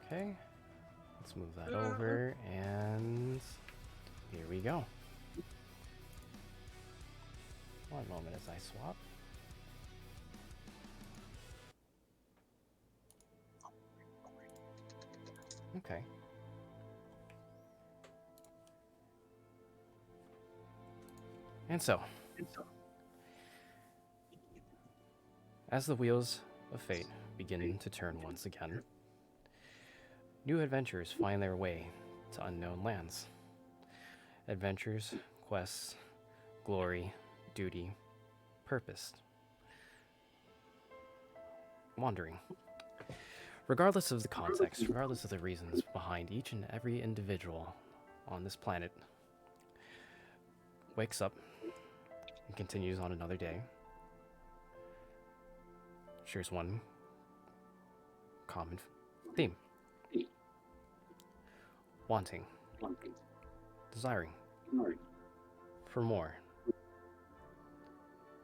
Okay, let's move that over, and here we go. One moment as I swap. Okay. And so, as the wheels of fate begin to turn once again, new adventures find their way to unknown lands. Adventures, quests, glory, duty, purpose, wandering. Regardless of the context, regardless of the reasons behind each and every individual on this planet wakes up and continues on another day, shares one common theme: wanting, desiring for more.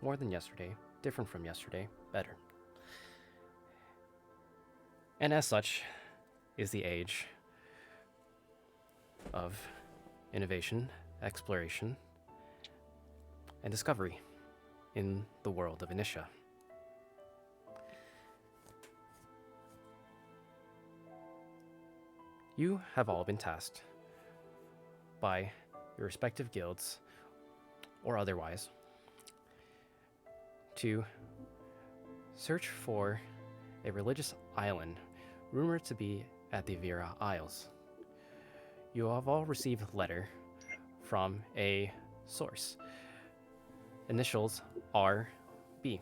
More than yesterday, different from yesterday, better. And as such, is the age of innovation, exploration, and discovery in the world of Initia. You have all been tasked by your respective guilds, or otherwise, to search for a religious island rumored to be at the Vera Isles. You have all received a letter from a source, initials RB,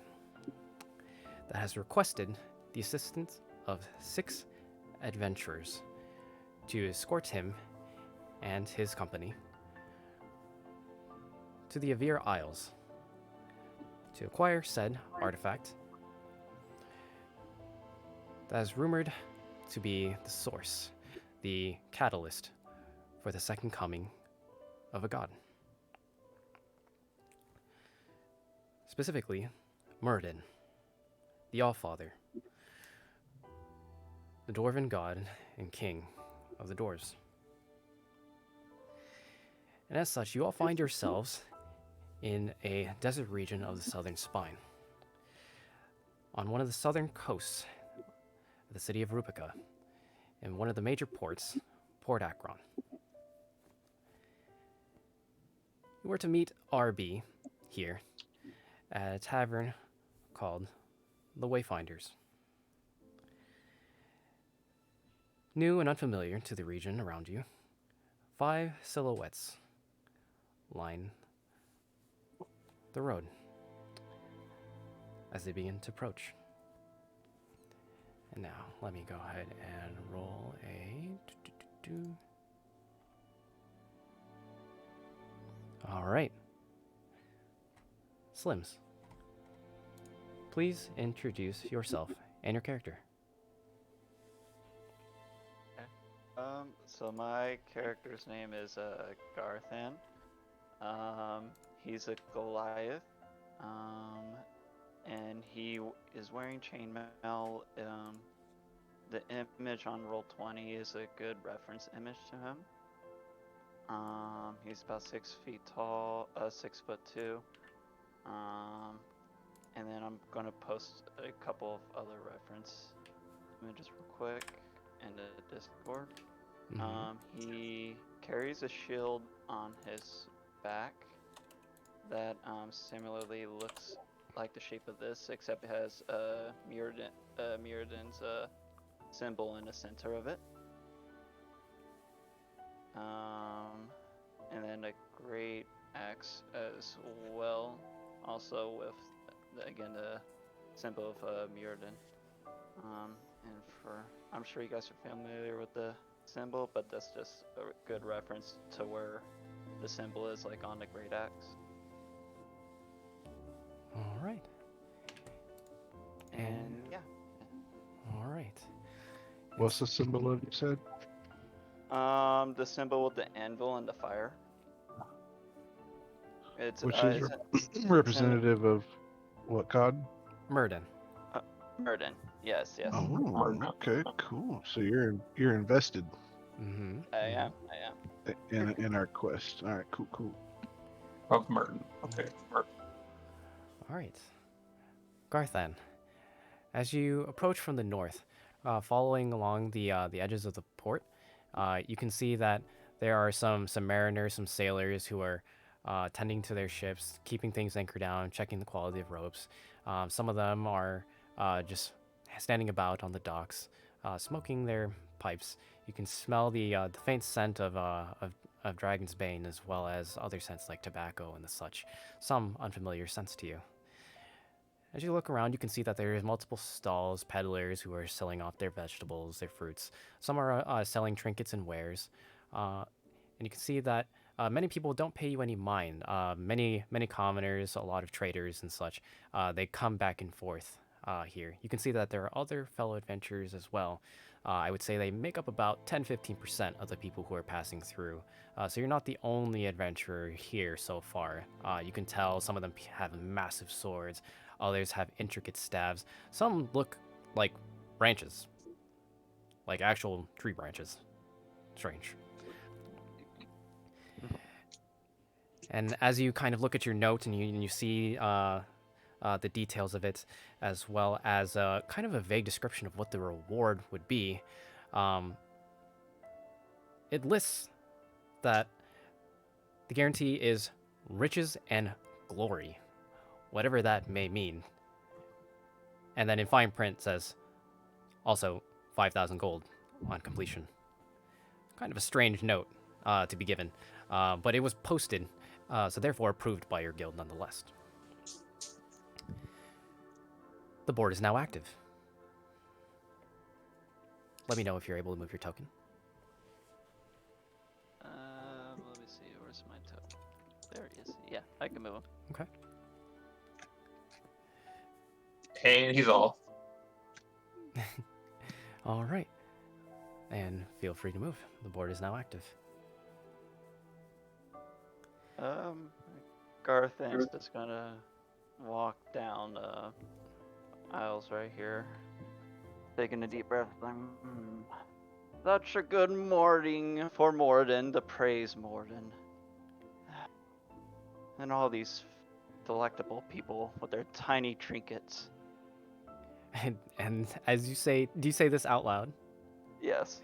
that has requested the assistance of 6 adventurers to escort him and his company to the Avir Isles to acquire said artifact that is rumored to be the source, the catalyst for the second coming of a god. Specifically, Muradin, the Allfather, the dwarven god and king of the dwarves. And as such, you all find yourselves in a desert region of the southern spine, on one of the southern coasts of the city of Rupica, in one of the major ports, Port Akron. You were to meet RB here at a tavern called the Wayfinders. New and unfamiliar to the region around you, 5 silhouettes line the road as they begin to approach. And now, let me go ahead and roll a... Alright. Slims, please introduce yourself and your character. So my character's name is Garthan. He's a Goliath, and he is wearing chainmail. The image on Roll20 is a good reference image to him. He's about 6 feet tall, 6'2". And then I'm gonna post a couple of other reference images real quick in the Discord. He carries a shield on his back that similarly looks like the shape of this, except it has Muradin's symbol in the center of it. And then a great axe as well, also with again the symbol of Muradin. And I'm sure you guys are familiar with the symbol, but that's just a good reference to where the symbol is, like on the great axe. All right. And yeah. All right. What's the symbol of, you said? The symbol with the anvil and the fire. It's Which is representative of what god? Muradin. Muradin. Yes, yes. Oh, Martin. okay, cool. So you're invested Mm-hmm. I Mm-hmm. am. in our quest. All right, cool. Of Martin. Okay, Martin. All right. Garthan, as you approach from the north, following along the edges of the port, you can see that there are some mariners, some sailors who are tending to their ships, keeping things anchored down, checking the quality of ropes. Some of them are just standing about on the docks, smoking their pipes. You can smell the faint scent of dragon's bane, as well as other scents like tobacco and the such. Some unfamiliar scents to you. As you look around, you can see that there is multiple stalls, peddlers who are selling off their vegetables, their fruits. Some are selling trinkets and wares, and you can see that many people don't pay you any mind. Many commoners, a lot of traders and such, they come back and forth here. You can see that there are other fellow adventurers as well. I would say they make up about 10-15% of the people who are passing through. So you're not the only adventurer here so far. You can tell some of them have massive swords, others have intricate staves. Some look like branches, like actual tree branches. Strange. And as you kind of look at your note and you see the details of it, as well as kind of a vague description of what the reward would be, um, it lists that the guarantee is riches and glory, whatever that may mean. And then in fine print says also 5,000 gold on completion. Kind of a strange note to be given, but it was posted, so therefore approved by your guild nonetheless. The board is now active. Let me know if you're able to move your token. Let me see. Where's my token? There he is. Yeah, I can move him. Okay. And he's all. All right. And feel free to move. The board is now active. Garthan's just gonna walk down aisles right here, taking a deep breath. Like, such a good morning for Morden to praise Morden. And all these delectable people with their tiny trinkets. And as you say, do you say this out loud? Yes.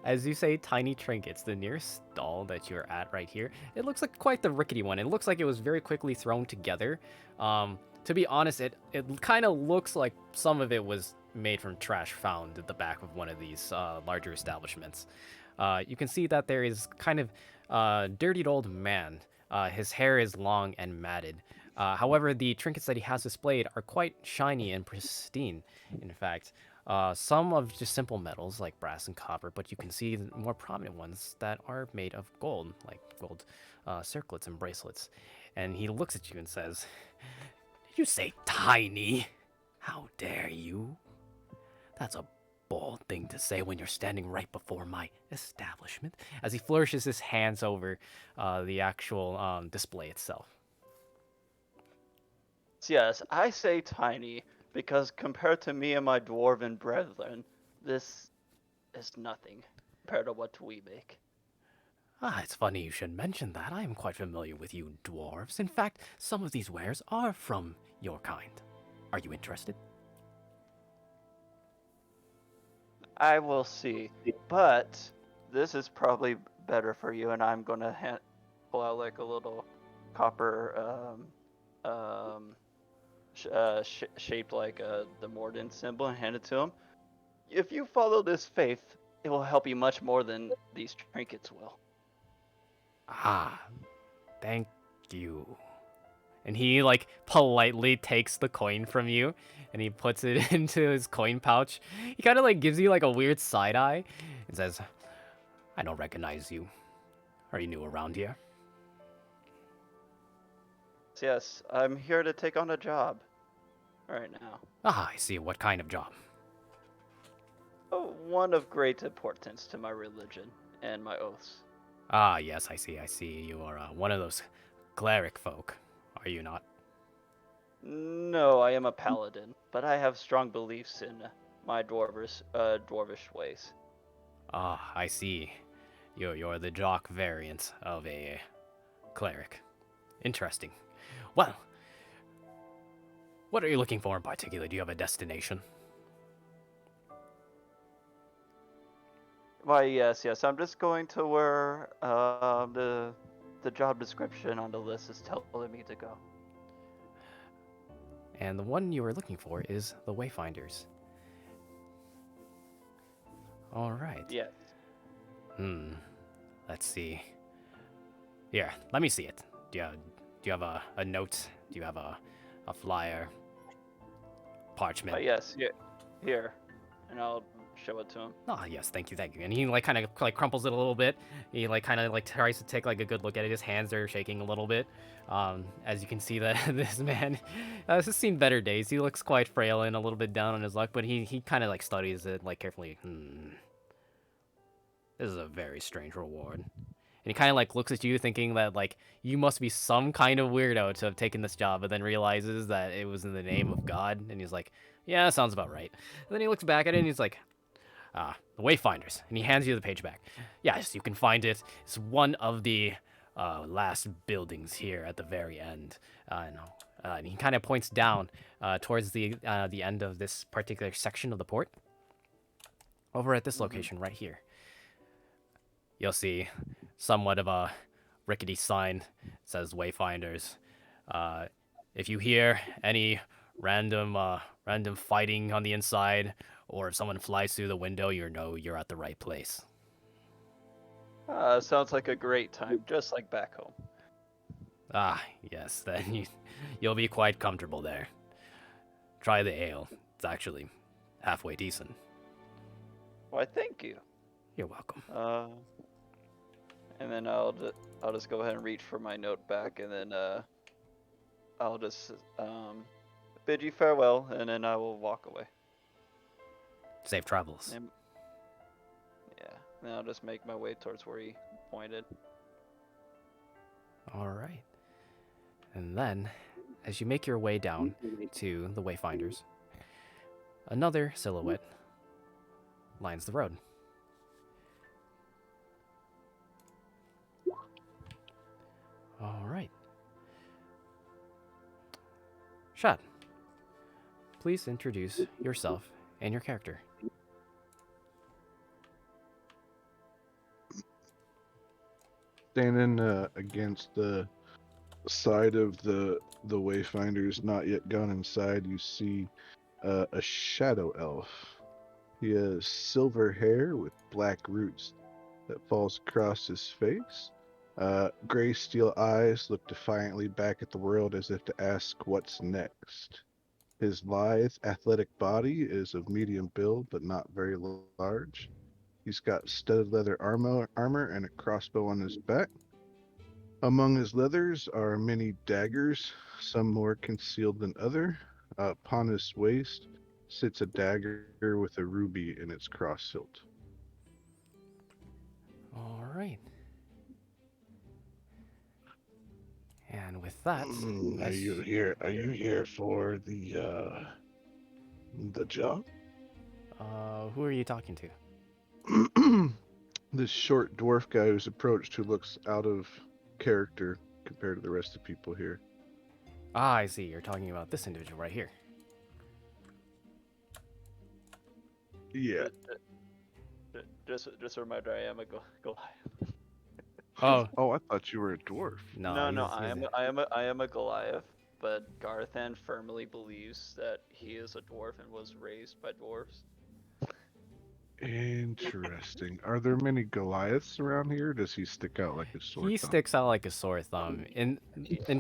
As you say tiny trinkets, the nearest stall that you're at right here, it looks like quite the rickety one. It looks like it was very quickly thrown together. To be honest, it kind of looks like some of it was made from trash found at the back of one of these larger establishments. You can see that there is kind of dirtied old man. His hair is long and matted. However, the trinkets that he has displayed are quite shiny and pristine, in fact. Some of just simple metals like brass and copper, but you can see the more prominent ones that are made of gold, like gold circlets and bracelets. And he looks at you and says, "Did you say tiny? How dare you? That's a bold thing to say when you're standing right before my establishment." As he flourishes his hands over the actual display itself. Yes, I say tiny because compared to me and my dwarven brethren, this is nothing compared to what we make. It's funny you should mention that. I am quite familiar with you dwarves. In fact, some of these wares are from your kind. Are you interested? I will see, but this is probably better for you, and I'm gonna pull out like a little copper shaped like the Morden symbol and hand it to him. If you follow this faith, it will help you much more than these trinkets will. Ah, thank you. And he like politely takes the coin from you and he puts it into his coin pouch. He kind of like gives you like a weird side eye and says, "I don't recognize you. Are you new around here?" Yes, I'm here to take on a job right now. Ah, I see. What kind of job? Oh, one of great importance to my religion and my oaths. Ah, yes, I see. I see. You are one of those cleric folk, are you not? No, I am a paladin, but I have strong beliefs in my dwarvish ways. Ah, I see. You're the jock variant of a cleric. Interesting. Well, what are you looking for in particular? Do you have a destination? Why, yes. I'm just going to where the job description on the list is telling me to go. And the one you were looking for is the Wayfinders. All right. Yes. Let's see. Here, let me see it. Do you have a note? Do you have a flyer? Parchment? Yes. Here, and I'll show it to him. Oh yes, thank you. And he like kind of like crumples it a little bit. He like kind of like tries to take like a good look at it. His hands are shaking a little bit. As you can see that this man has seen better days. He looks quite frail and a little bit down on his luck, but he kind of like studies it like carefully. This is a very strange reward. And he kind of like looks at you thinking that like you must be some kind of weirdo to have taken this job, but then realizes that it was in the name of God, and he's like, yeah, that sounds about right. And then he looks back at it and he's like, the Wayfinders, and he hands you the page back. Yes, you can find it. It's one of the last buildings here at the very end. And he kind of points down towards the end of this particular section of the port. Over at this location right here, you'll see somewhat of a rickety sign that says Wayfinders. If you hear any random fighting on the inside, or if someone flies through the window, you know you're at the right place. Sounds like a great time, just like back home. Ah, yes, then you'll be quite comfortable there. Try the ale. It's actually halfway decent. Why, thank you. You're welcome. And then I'll just go ahead and reach for my note back, and then I'll just bid you farewell, and then I will walk away. Safe travels. And, yeah, then I'll just make my way towards where he pointed. All right. And then, as you make your way down to the Wayfinders, another silhouette lines the road. All right. Shad, please introduce yourself and your character. Standing against the side of the Wayfinders, not yet gone inside, you see a shadow elf. He has silver hair with black roots that falls across his face. Gray steel eyes look defiantly back at the world as if to ask what's next. His lithe, athletic body is of medium build, but not very large. He's got studded leather armor and a crossbow on his back. Among his leathers are many daggers, some more concealed than other. Upon his waist sits a dagger with a ruby in its cross hilt. All right. And with that, Are you here for the job? who are you talking to? This short dwarf guy who's approached, who looks out of character compared to the rest of the people here. Ah, I see. You're talking about this individual right here. Yeah. Just a reminder, I am a Goliath. Oh, I thought you were a dwarf. no. I am a Goliath, but Garthan firmly believes that he is a dwarf and was raised by dwarves. Interesting. Are there many Goliaths around here? Does he stick out like a sore He thumb? sticks out like a sore thumb. In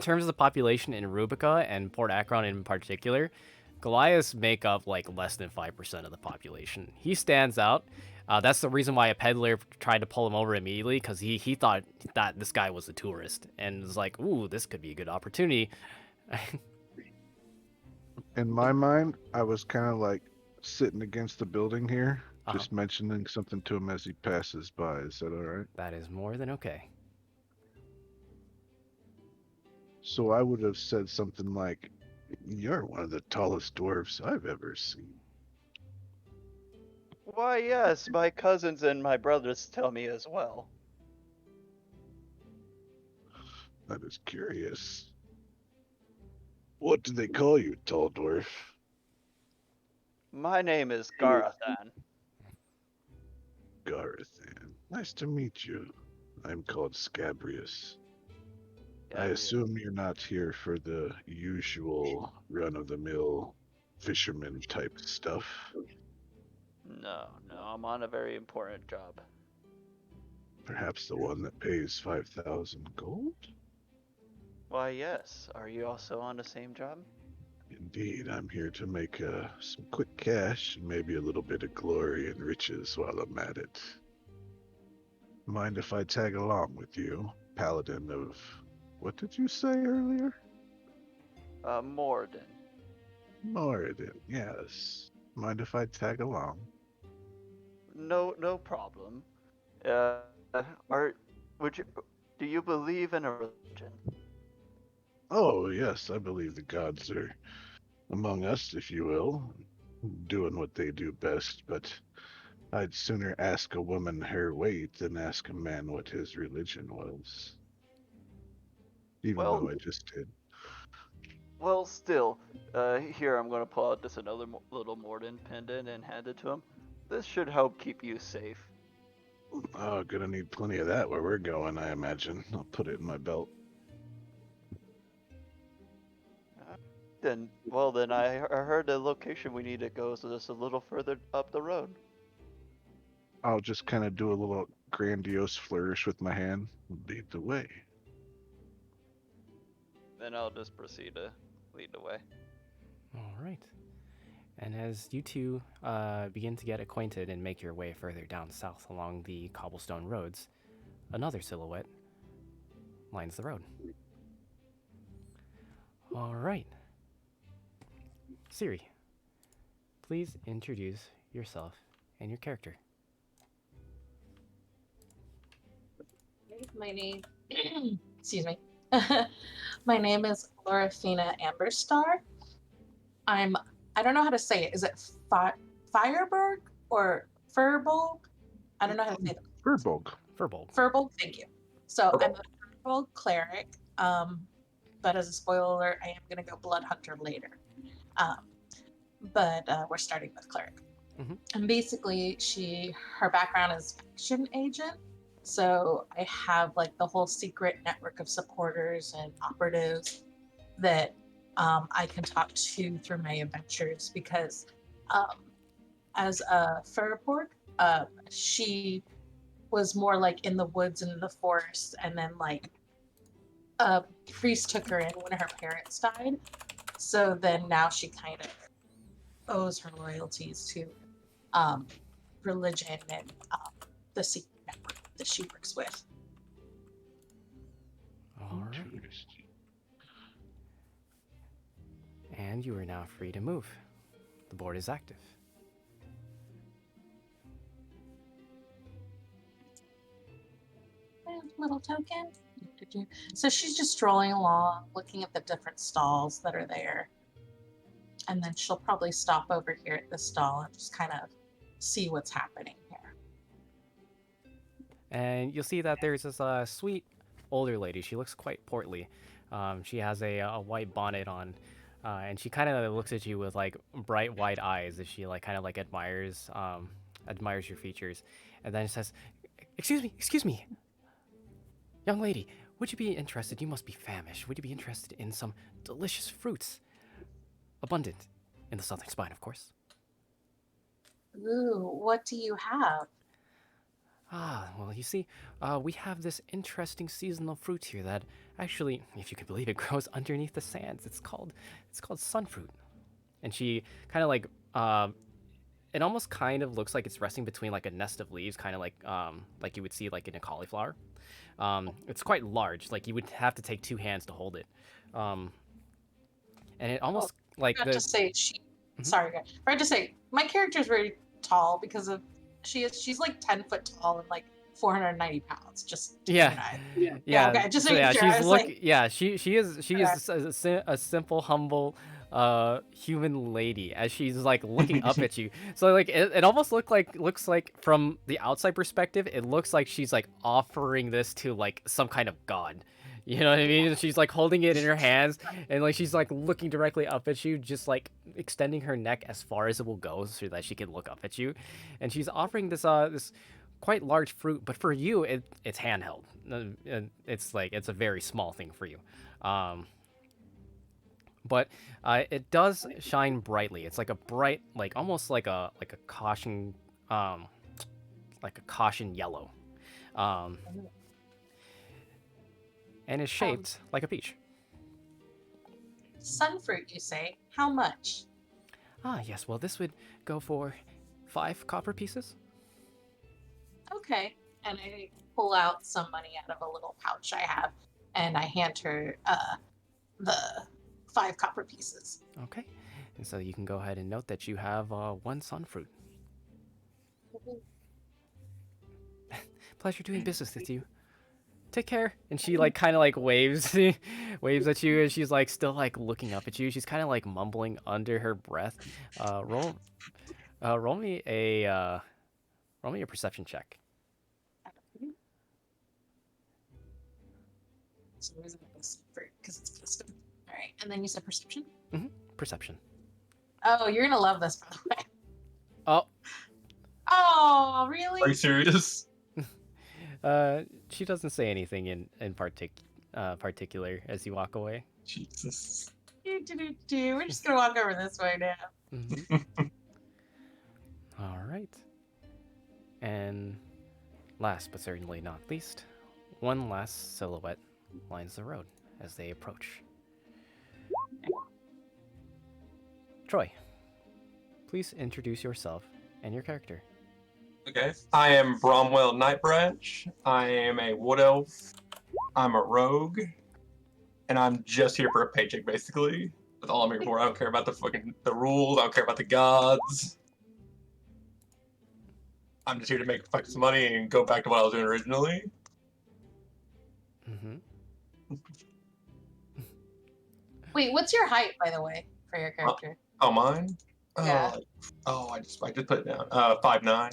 terms of the population in Rubica and Port Akron in particular, Goliaths make up like less than 5% of the population. He stands out. That's the reason why a peddler tried to pull him over immediately, because he thought that this guy was a tourist and was like, ooh, this could be a good opportunity. In my mind, I was kind of like sitting against the building here, Uh-huh. just mentioning something to him as he passes by. Is that all right? That is more than okay. So I would have said something like, "You're one of the tallest dwarfs I've ever seen." Why, yes, my cousins and my brothers tell me as well. That is curious. What do they call you, tall dwarf? My name is Garathan. Garathan. Nice to meet you. I'm called Scabrius. I Gabriel. assume you're not here for the usual run-of-the-mill fisherman type stuff. No, I'm on a very important job. Perhaps the one that pays 5,000 gold? Why, yes. Are you also on the same job? Indeed, I'm here to make some quick cash and maybe a little bit of glory and riches while I'm at it. Mind if I tag along with you, paladin of... What did you say earlier? Morden. Moradin, yes. Mind if I tag along? No problem. Uh, are, would you, do you believe in a religion? Oh, yes, I believe the gods are among us, if you will, doing what they do best, but I'd sooner ask a woman her weight than ask a man what his religion was. Even Well, though I just did. well, still, here I'm gonna pull out this another little Morden pendant and hand it to him. This should help keep you safe. Oh, gonna need plenty of that where we're going, I imagine. I'll put it in my belt. Then I heard the location we need to go is just a little further up the road. I'll just kind of do a little grandiose flourish with my hand. Lead the way. Then I'll just proceed to lead the way. All right. And as you two begin to get acquainted and make your way further down south along the cobblestone roads, another silhouette lines the road. All right. Siri, please introduce yourself and your character. My name, excuse me. My name is Laurafina Amberstar. I don't know how to say it. Is it Fireberg or Furbolg? I don't know how to say it. Furbolg. Furbolg. Furbolg, thank you. So I'm a Furbolg cleric. But as a spoiler alert, I am gonna go Blood Hunter later. But we're starting with cleric. Mhm. And basically, her background is action agent. So I have like the whole secret network of supporters and operatives that I can talk to through my adventures because as a Furborg, she was more like in the woods and in the forest, and then like a priest took her in when her parents died. So then now she kind of owes her loyalties to religion and the secret network that she works with. All right. Interesting. And you are now free to move. The board is active. Little token. So she's just strolling along, looking at the different stalls that are there. And then she'll probably stop over here at this stall and just kind of see what's happening here. And you'll see that there's this sweet older lady. She looks quite portly. She has a white bonnet on, and she kind of looks at you with like bright white eyes as she like kind of like admires your features, and then says, excuse me, young lady, would you be interested? You must be famished. Would you be interested in some delicious fruits? Abundant in the southern spine, of course. Ooh, what do you have? Ah, well, you see, we have this interesting seasonal fruit here that actually, if you can believe it, grows underneath the sands. It's called sunfruit. And she kind of it almost kind of looks like it's resting between like a nest of leaves, kind of like you would see like in a cauliflower. It's quite large, like you would have to take two hands to hold it. And it almost like I have to say Mhm. sorry, guys. I have to say my character is very tall because of she's like 10 foot tall and like 490 pounds. Just Yeah. yeah. Okay, just So making yeah, sure. I she's was look. like, Yeah, she is okay. a simple, humble human lady as she's like looking up at you. So like it almost looks like from the outside perspective, it looks like she's like offering this to like some kind of god. You know what I mean? And she's like holding it in her hands and like she's like looking directly up at you, just like extending her neck as far as it will go so that she can look up at you. And she's offering this quite large fruit, but for you it's handheld. It's like it's a very small thing for you. But it does shine brightly. It's like a bright, like almost um, like a caution yellow, um, and is shaped like a peach. Sunfruit, you say? How much? Ah, yes. Well, this would go for 5 copper pieces. Okay. And I pull out some money out of a little pouch I have, and I hand her the 5 copper pieces. Okay. And so you can go ahead and note that you have 1 sunfruit. Pleasure doing business with you. Take care. And she like kind of like waves waves at you, and she's like still like looking up at you. She's kind of like mumbling under her breath. Roll me a perception check. So where's this fruit? Because it's custom. All right. And then you said perception? Perception. Oh, you're going to love this, by the way. Oh, Oh, really? Are you serious? she doesn't say anything in particular as you walk away. Jesus. We're just going to walk over this way now. Mhm. All right. And last but certainly not least, one last silhouette lines the road as they approach. Troy, please introduce yourself and your character. Okay. I am Bromwell Nightbranch. I am a wood elf. I'm a rogue. And I'm just here for a paycheck, basically. That's all I'm here for. I don't care about the rules. I don't care about the gods. I'm just here to make some money and go back to what I was doing originally. Mm-hmm. Wait, what's your height, by the way, for your character? Oh, mine? Yeah. I just put it down. 5'9".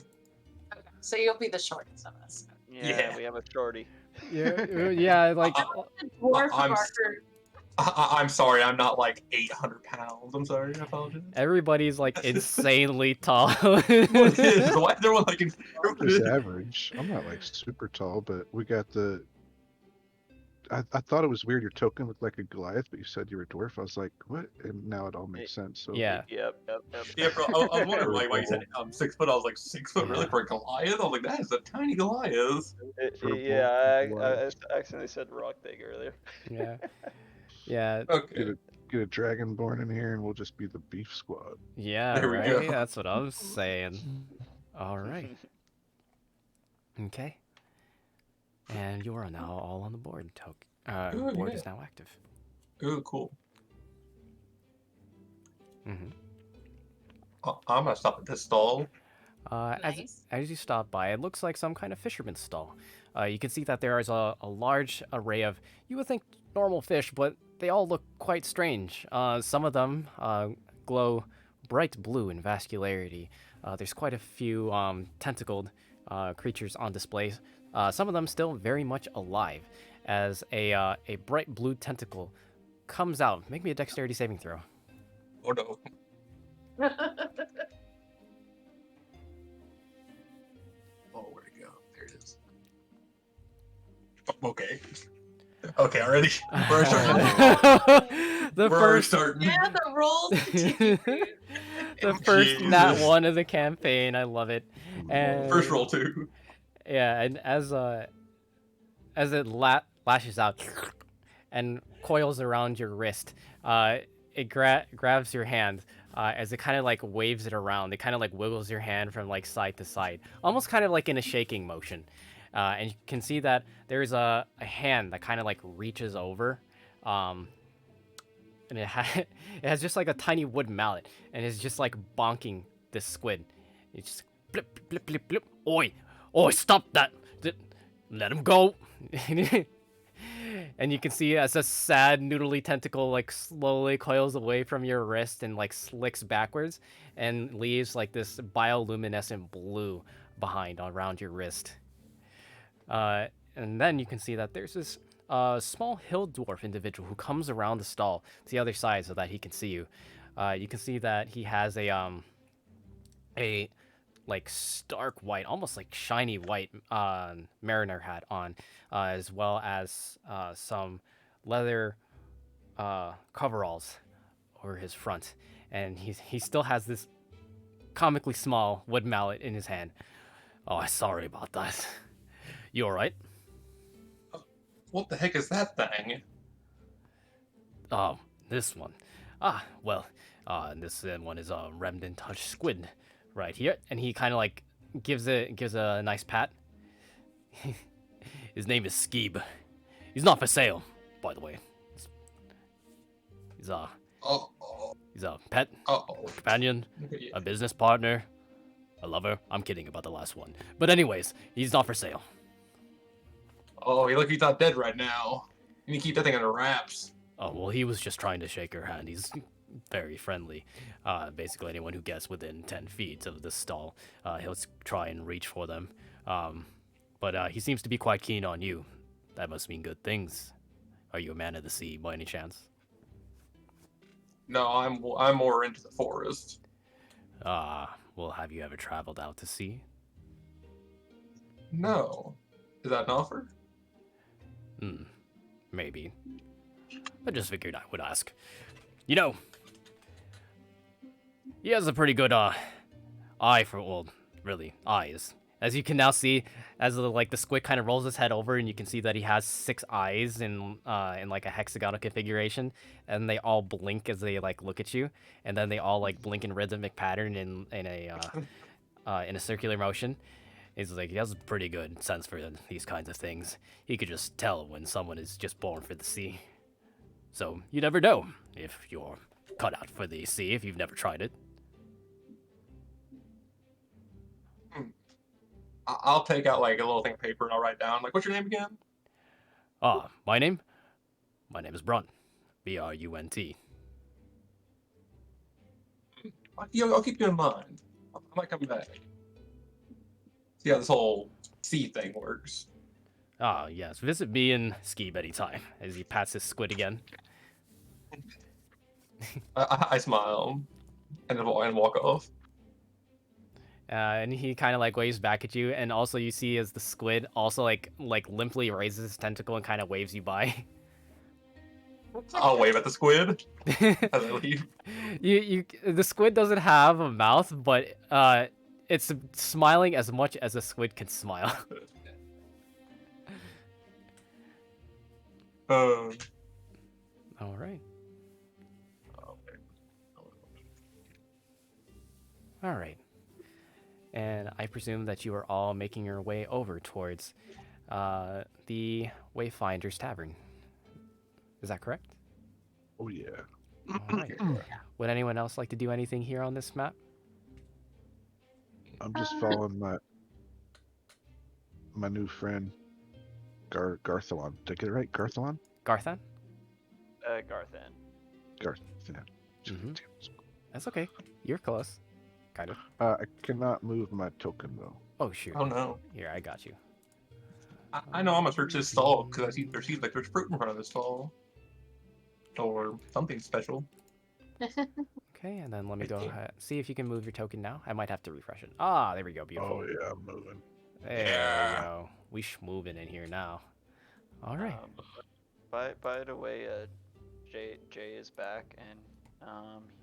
Okay. So you'll be the shortest of us. Yeah, we have a shorty. Yeah, like Dwarf of I'm our group. I'm sorry, I'm not like 800 pounds. I'm sorry, I apologize. everybody's like insanely tall. What is? Why is everyone like in... Just average. I'm not like super tall, but we got the. I thought it was weird. Your token looked like a Goliath, but you said you were a dwarf. I was like, what? And now it all makes sense. So Yeah. Yep. Yeah, bro. I was wondering why you said 6 foot. I was like 6 foot really Yeah. for a Goliath. I was like, that is a tiny Goliath. For a Yeah, bull- I accidentally said rock thing earlier. Yeah. Yeah. Okay. Get a dragonborn in here, and we'll just be the beef squad. Yeah, There we right? go. That's what I'm saying. All right. Okay. And you are now all on the board. Oh, Board yeah. is now active. Ooh, cool. Mm-hmm. I'm gonna stop at this stall. Nice. As you stop by, it looks like some kind of fisherman's stall. You can see that there is a large array of, you would think, normal fish, but they all look quite strange. Some of them glow bright blue in vascularity. There's quite a few tentacled creatures on display. Some of them still very much alive, as a bright blue tentacle comes out. Make me a dexterity saving throw. Oh no. Oh, where'd it go? There it is. Okay. Okay, already. We're starting. The We're already first starting. Yeah, the rolls continue. the first nat Jesus. one of the campaign. I love it. And First roll too. yeah, and as it lashes out and coils around your wrist, it grabs your hand as it kind of like waves it around. It kind of like wiggles your hand from like side to side, almost kind of like in a shaking motion. And you can see that there's a hand that kind of like reaches over, and it has just like a tiny wood mallet, and it's just like bonking this squid. It's just blip blip blip blip. Oi, stop that! Let him go. And you can see as a sad noodly tentacle like slowly coils away from your wrist and like slicks backwards and leaves like this bioluminescent blue behind around your wrist. And then you can see that there's this small hill dwarf individual who comes around the stall to the other side so that he can see you. You can see that he has a like stark white, almost like shiny white mariner hat on, as well as some leather coveralls over his front, and he still has this comically small wood mallet in his hand. Oh, sorry about that. You all right? What the heck is that thing? Oh, this one. Well, this one is a remnant touch squid, right here, and he kind of like gives a nice pat. His name is Skeeb. He's not for sale, by the way. He's a pet, companion, Yeah. a business partner, a lover. I'm kidding about the last one, but anyways, he's not for sale. Oh, you look, he's not dead right now. You need to keep that thing under wraps. Oh well, he was just trying to shake her hand. He's very friendly. Basically, anyone who gets within 10 feet of the stall, he'll try and reach for them. But he seems to be quite keen on you. That must mean good things. Are you a man of the sea by any chance? No, I'm more into the forest. Well, have you ever traveled out to sea? No. Is that an offer? Maybe. I just figured I would ask. You know, he has a pretty good eye for, well, really eyes. As you can now see, as the squid kind of rolls his head over, and you can see that he has 6 eyes in like a hexagonal configuration, and they all blink as they like look at you, and then they all like blink in rhythmic pattern in a circular motion. He's like, he has a pretty good sense for these kinds of things. He could just tell when someone is just born for the sea. So you never know if you're cut out for the sea if you've never tried it. I'll take out like a little thing of paper and I'll write down like, what's your name again? My name? My name is Brunt. B-R-U-N-T. I'll keep you in mind. I might come back. See how this whole sea thing works. Yes. Visit me and Skeeb anytime. As he pats his squid again. I smile and then walk off. And he kind of like waves back at you, and also you see as the squid also like limply raises his tentacle and kind of waves you by. I'll wave at the squid as I leave. The squid doesn't have a mouth, but it's smiling as much as a squid can smile. All right. All right. And I presume that you are all making your way over towards the Wayfinder's Tavern. Is that correct? Oh yeah. All right. Would anyone else like to do anything here on this map? I'm just following my new friend Garthalon. Did I get it right? Garthalon? Garthan? Garthan. Garthan. Mhm. That's okay. You're close. Kind of. I cannot move my token though. Oh, shoot. Oh no. Here, I got you. I know I'm gonna search this stall because I see there seems like there's fruit in front of this stall. Or something special. Okay, and then let me go ahead. See if you can move your token now. I might have to refresh it. Ah, there we go. Beautiful. Oh yeah, I'm moving. There Yeah. we go. We moving in here now. All right. By the way, Jay is back, and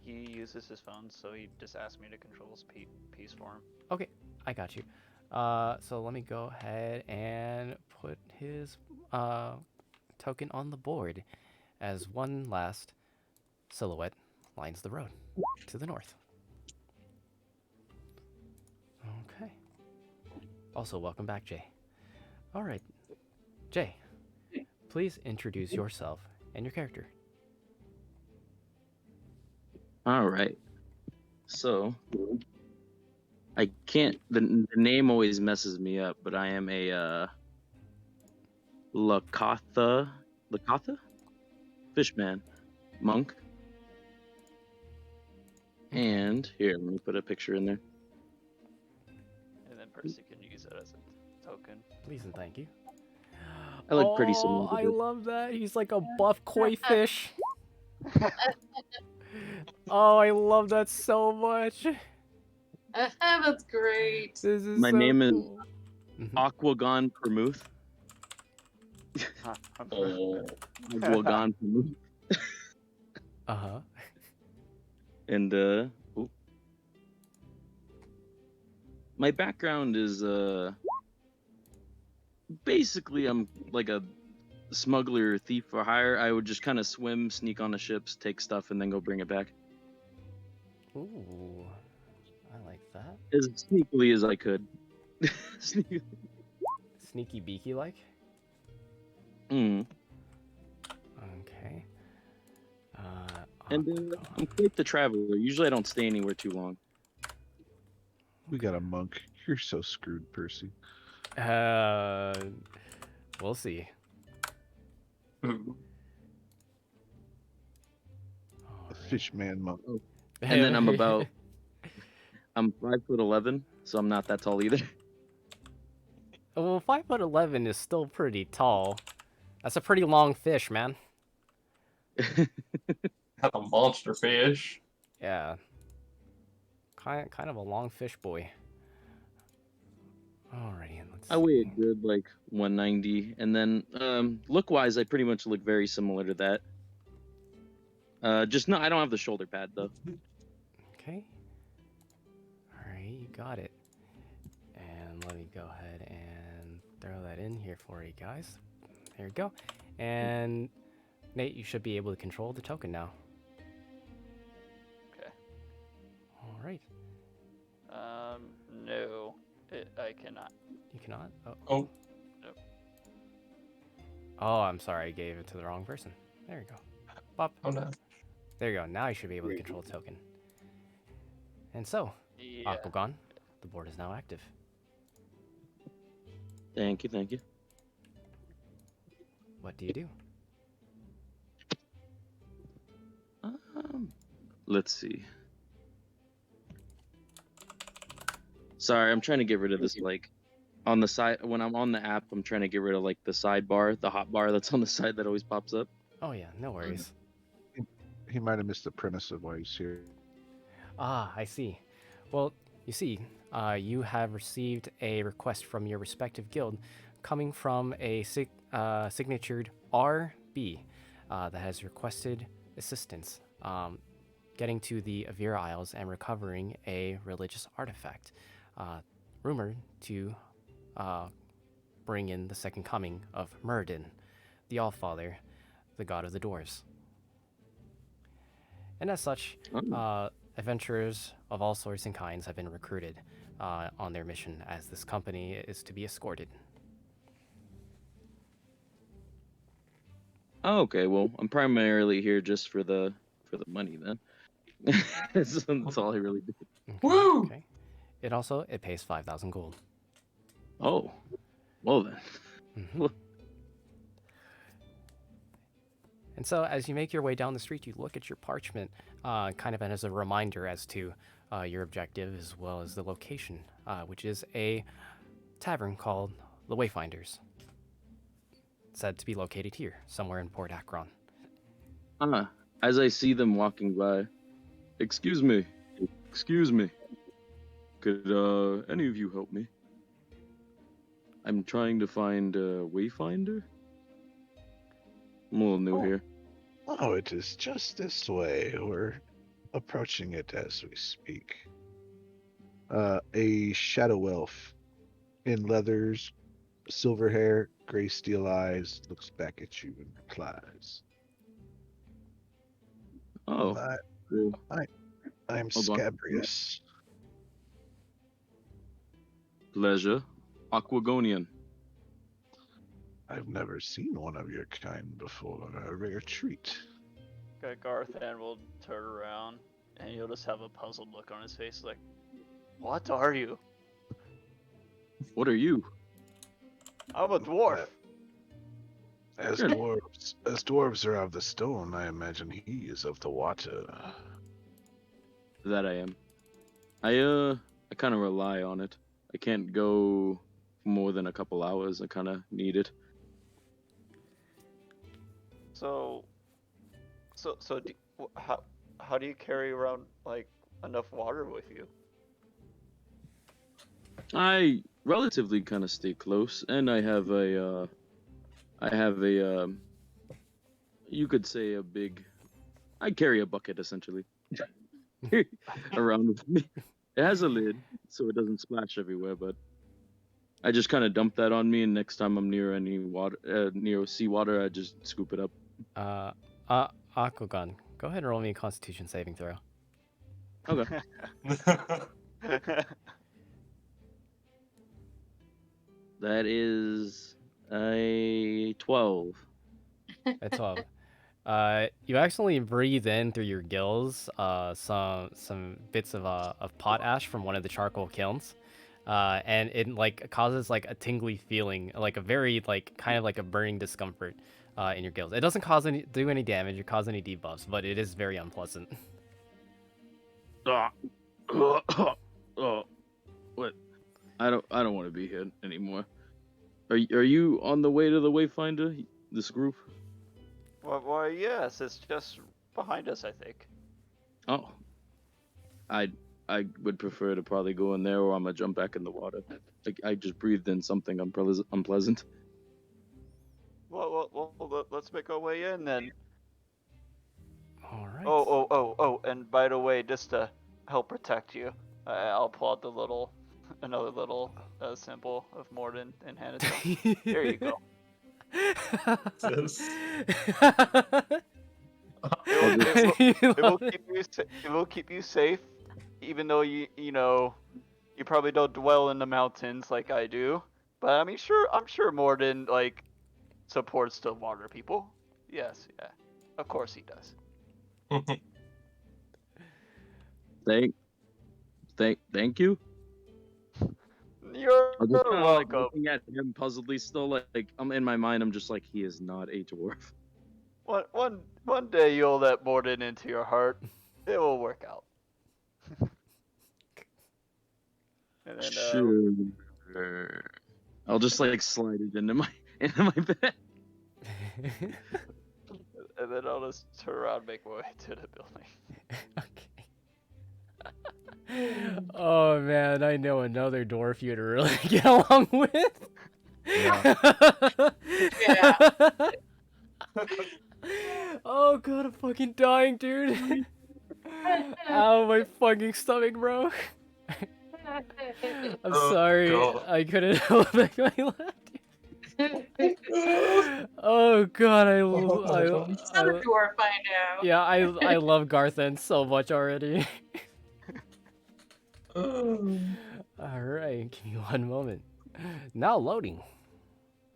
he uses his phone, so he just asked me to control his piece for him. Okay, I got you. So let me go ahead and put his token on the board as one last silhouette lines the road to the north. Okay. Also, welcome back, Jay. All right, Jay, please introduce yourself and your character. All right. So, I can't. The name always messes me up, but I am a Lakatha Lakatha? Fishman. Monk. And here, let me put a picture in there. And then Percy can use it as a token. Please and thank you. I look pretty similar to I this. love that. He's like a buff koi fish. Oh, I love that so much. That's great. This is My so name is cool. Mhm. Aquagon Permuth. Aquagon Permuth. Uh-huh. And my background is basically I'm like a smuggler thief for hire. I would just kind of swim, sneak on the ships, take stuff, and then go bring it back Ooh. I like that. as sneakily as I could. Sneak- Sneaky beaky like? Mm. Okay. And Aquagon. I'm quite the traveler. Usually I don't stay anywhere too long. We got a monk. You're so screwed, Percy. We'll see. Ooh. A Alright. fishman monk. And then I'm 5'11", so I'm not that tall either. Well, 5'11" is still pretty tall. That's a pretty long fish, man. That's a monster fish. Yeah. Kind of a long fish boy. Alrighty, and let's I weigh a see. good like 190, and then look wise, I pretty much look very similar to that. Just no, I don't have the shoulder pad though. Okay. Alright, you got it. And let me go ahead and throw that in here for you guys. There you go. And Nate, you should be able to control the token now. Okay. Alright. No, I cannot. You cannot? Oh. Oh, Oh, I'm sorry, I gave it to the wrong person. There you go. Pop. oh no. There you go. Now you should be able to control the token. And so, Yeah. Aquagon, the board is now active. Thank you, thank you. What do you do? Let's see. Sorry, I'm trying to get rid of this like on the side when I'm on the app. I'm trying to get rid of like the sidebar, the hot bar that's on the side that always pops up. Oh yeah, no worries. He might have missed the premise of why he's here. Ah, I see. Well, you see, you have received a request from your respective guild coming from a signatured RB that has requested assistance getting to the Avira Isles and recovering a religious artifact, rumored to bring in the second coming of Muradin, the Allfather, the god of the dwarves. And as such, adventurers of all sorts and kinds have been recruited on their mission as this company is to be escorted. Oh, okay, well, I'm primarily here just for the money then. That's all I really do. Okay, Woo! okay. It pays 5,000 gold. Oh, well then. Mhm. And so, as you make your way down the street, you look at your parchment, kind of as a reminder as to your objective as well as the location, which is a tavern called the Wayfinders. Said to be located here, somewhere in Port Akron. As I see them walking by, excuse me, could any of you help me? I'm trying to find a Wayfinder. I'm a little new here. Oh, it is just this way. We're approaching it as we speak. A shadow elf in leathers, silver hair, gray steel eyes, looks back at you and replies, Oh, cool. I'm Hold on. Scabrius. Pleasure. Aquagonian. I've never seen one of your kind before. A rare treat. Okay, Garthan will turn around and he'll just have a puzzled look on his face, like, "What are you?" What are you? I'm a dwarf. As Good. dwarves are of the stone, I imagine he is of the water. That I am. I kind of rely on it. I can't go more than a couple hours. I kind of need it. So, how do you carry around like enough water with you? I relatively kind of stay close, and I have a, you could say a big. I carry a bucket essentially around with me. It has a lid, so it doesn't splash everywhere, but I just kind of dump that on me, and next time I'm near any water, near seawater, I just scoop it up. Akugan, go ahead and roll me a Constitution saving throw. Okay. That is a 12. At 12. You accidentally breathe in through your gills some bits of pot ash from one of the charcoal kilns, and it like causes like a tingly feeling, like a very like kind of like a burning discomfort in your gills. It doesn't do any damage or cause any debuffs, but it is very unpleasant. Oh, what? I don't want to be here anymore. Are you on the way to the Wayfinder? This group? Why, yes, it's just behind us, I think. Oh, I would prefer to probably go in there, or I'm gonna jump back in the water. Like I just breathed in something unpleasant. Let's make our way in then. All right. Oh, and by the way, just to help protect you, I'll pull out another little symbol of Morden and hand it to him. There you go. Yes. It will keep you safe, even though you probably don't dwell in the mountains like I do. But I mean, I'm sure Morden like supports the water people. Yes, yeah, of course he does. Thank you. You're I'm just kinda, like, welcome. looking at him puzzledly still, like I'm in my mind. I'm just like, he is not a dwarf. One day you'll let Morden into your heart. It will work out. And then Sure. I'll just like slide it into my bed. and then I'll just turn around and make my way to the building. Okay. Oh man, I know another dwarf you'd really get along with. Yeah. Oh god, I'm fucking dying, dude. Ow, my fucking stomach, bro. I'm Oh, sorry, God. I couldn't help it. I laughed. Oh god, He's not a dwarf, I know. yeah, I love Garthen so much already. All right, give me one moment. Now loading.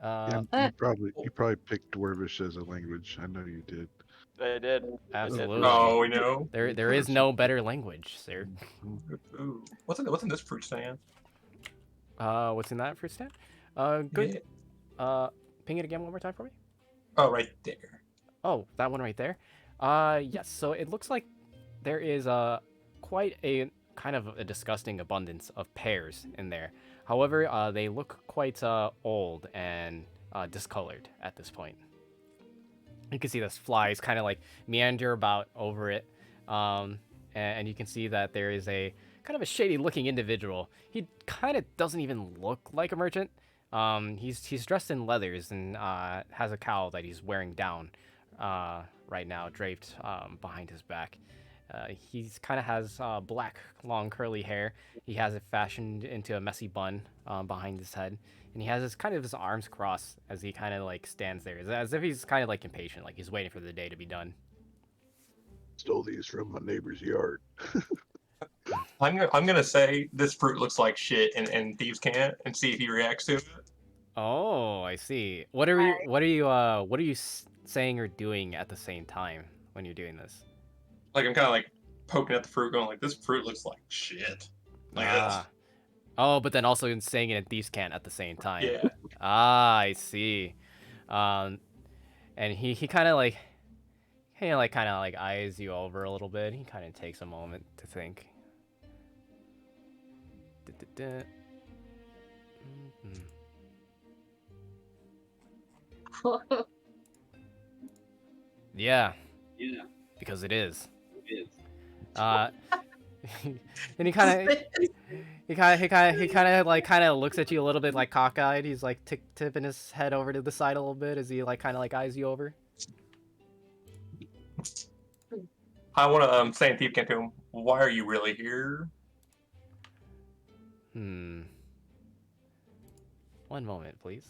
Yeah, you probably picked Dwarvish as a language. I know you did. I did. Absolutely. No, we know. There is no better language, sir. Ooh. What's in this fruit stand? What's in that fruit stand? Good. Ping it again one more time for me. Oh, right there. Oh, that one right there. Yes. So it looks like there is quite a kind of a disgusting abundance of pears in there. However, they look quite old and discolored at this point. You can see those flies kind of like meander about over it, and you can see that there is a kind of a shady looking individual. He kind of doesn't even look like a merchant. He's dressed in leathers and has a cowl that he's wearing down right now, draped behind his back. He's kind of has black, long, curly hair. He has it fashioned into a messy bun behind his head, and he has his arms crossed as he kind of like stands there, as if he's kind of like impatient, like he's waiting for the day to be done. Stole these from my neighbor's yard. I'm gonna say this fruit looks like shit, and thieves can't, and see if he reacts to it. Oh, I see. What are you saying or doing at the same time when you're doing this? Like I'm kind of like poking at the fruit, going like, this fruit looks like shit. Like this. Oh, but then also saying it in thieves can't at the same time. Yeah. I see. and he kind of like eyes you over a little bit. He kind of takes a moment to think. Da-da-da. Mhm. Yeah, because it is. Uh, and he kind of looks at you a little bit like cockeyed. He's like tipping his head over to the side a little bit as he like kind of like eyes you over. I want to say in Thief Camp to him, why are you really here? One moment, please.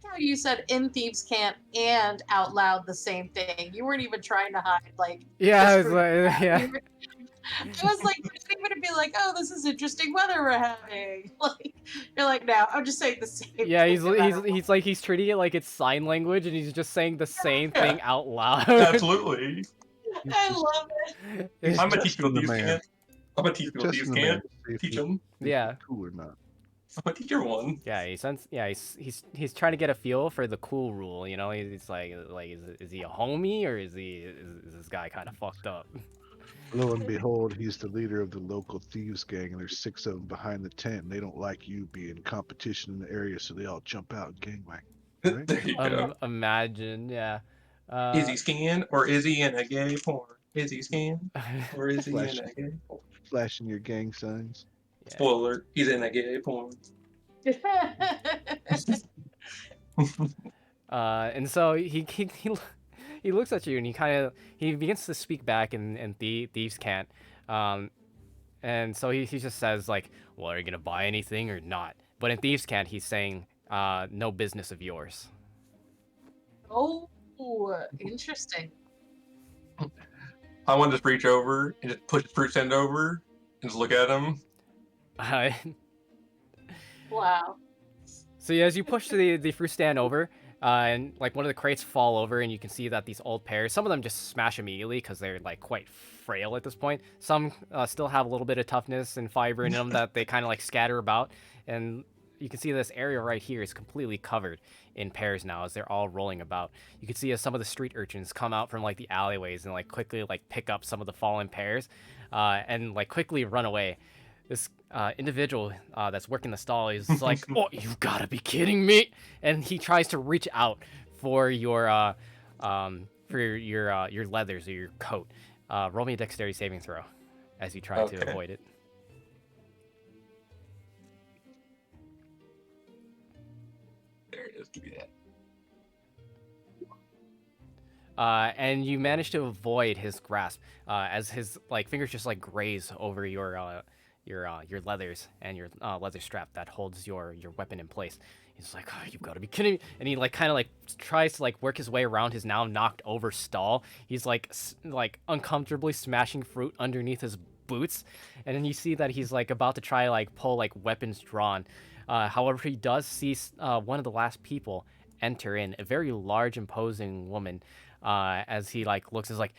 How you said in Thieves Camp and out loud the same thing. You weren't even trying to hide, like. Yeah, I this was group- like, yeah. It was like you're even to be like, oh, this is interesting weather we're having. Like you're like, no, I'm just saying the same. Yeah, thing no matter what. he's treating it like it's sign language, and he's just saying the same Yeah. thing out loud. Absolutely. I love it. He's I'm gonna teach people testing the Thieves man. Camp. I'm gonna teach people Testing Thieves the man Camp. to see if Teach he's them. Yeah. cool or not. I'm a teacher one. Yeah, he's trying to get a feel for the cool rule. You know, he's like is he a homie or is this guy kind of fucked up? Lo and behold, he's the leader of the local thieves gang, and there's 6 of them behind the tent, and they don't like you being competition in the area, so they all jump out and gangbang. Right? There you go. Imagine, yeah. Is he skin or is he in a gay porn? Is he skin or is he in a gay porn? Flashing your gang signs. Spoiler alert, he's in a gay porn. And so he looks at you and he begins to speak back in Thieves Can't. And so he just says like, well, are you gonna buy anything or not? But in Thieves Can't, he's saying, no business of yours. Oh, interesting. I want to just reach over and just push his fruit stand over and just look at him. Wow. So yeah, as you push the fruit stand over, and like one of the crates fall over, and you can see that these old pears, some of them just smash immediately because they're like quite frail at this point. Some still have a little bit of toughness and fiber in them that they kind of like scatter about, and you can see this area right here is completely covered in pears now as they're all rolling about. You can see as some of the street urchins come out from like the alleyways and like quickly like pick up some of the fallen pears, and like quickly run away. This individual that's working the stall is like, "Oh, you gotta be kidding me!" And he tries to reach out for your leathers or your coat. Roll me a dexterity saving throw as you try to Okay. avoid it. There it is. Give me that. And you manage to avoid his grasp as his like fingers just like graze over your leathers and your leather strap that holds your weapon in place. He's like, oh, you've got to be kidding me! And he like kind of like tries to like work his way around his now knocked over stall. He's like like uncomfortably smashing fruit underneath his boots, and then you see that he's like about to try like pull like weapons drawn. However, he does see one of the last people enter in, a very large, imposing woman. As he like looks, is like,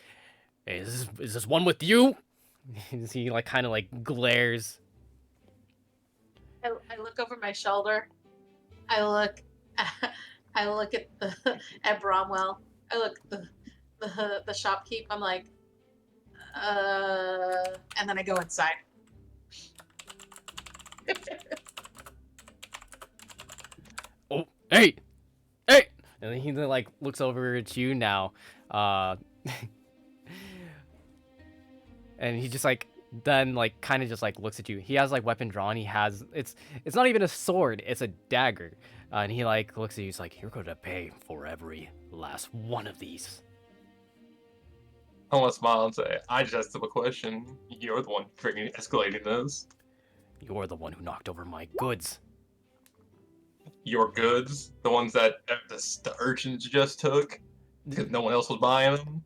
hey, is this one with you? As he like kind of like glares. I look over my shoulder. I look at at Bromwell. I look at the shopkeep. I'm like, and then I go inside. Oh, hey, and then he like looks over at you now, and he just like then like kind of just like looks at you. He has like weapon drawn. He has it's not even a sword, it's a dagger. And he like looks at you. He's like, you're gonna pay for every last one of these. I want to smile and say, I just asked him a question. You're the one freaking escalating this. You're the one who knocked over my goods. Your goods, the ones that the urchins just took, because no one else was buying them.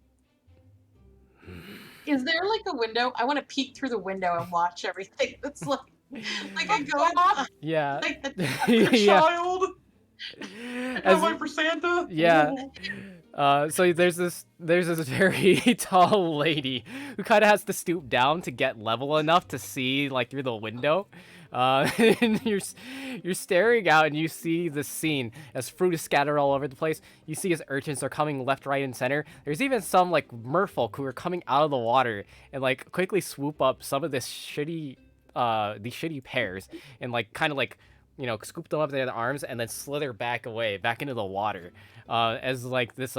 Is there like a window? I want to peek through the window and watch everything. That's like I go up. Yeah. Like the Yeah. Child, As- am I for Santa? Yeah. So there's this very tall lady who kind of has to stoop down to get level enough to see like through the window. And you're staring out, and you see the scene as fruit is scattered all over the place. You see as urchins are coming left, right, and center. There's even some like merfolk who are coming out of the water and like quickly swoop up some of these shitty pears and like kind of like scoop them up in their arms and then slither back away back into the water. As like this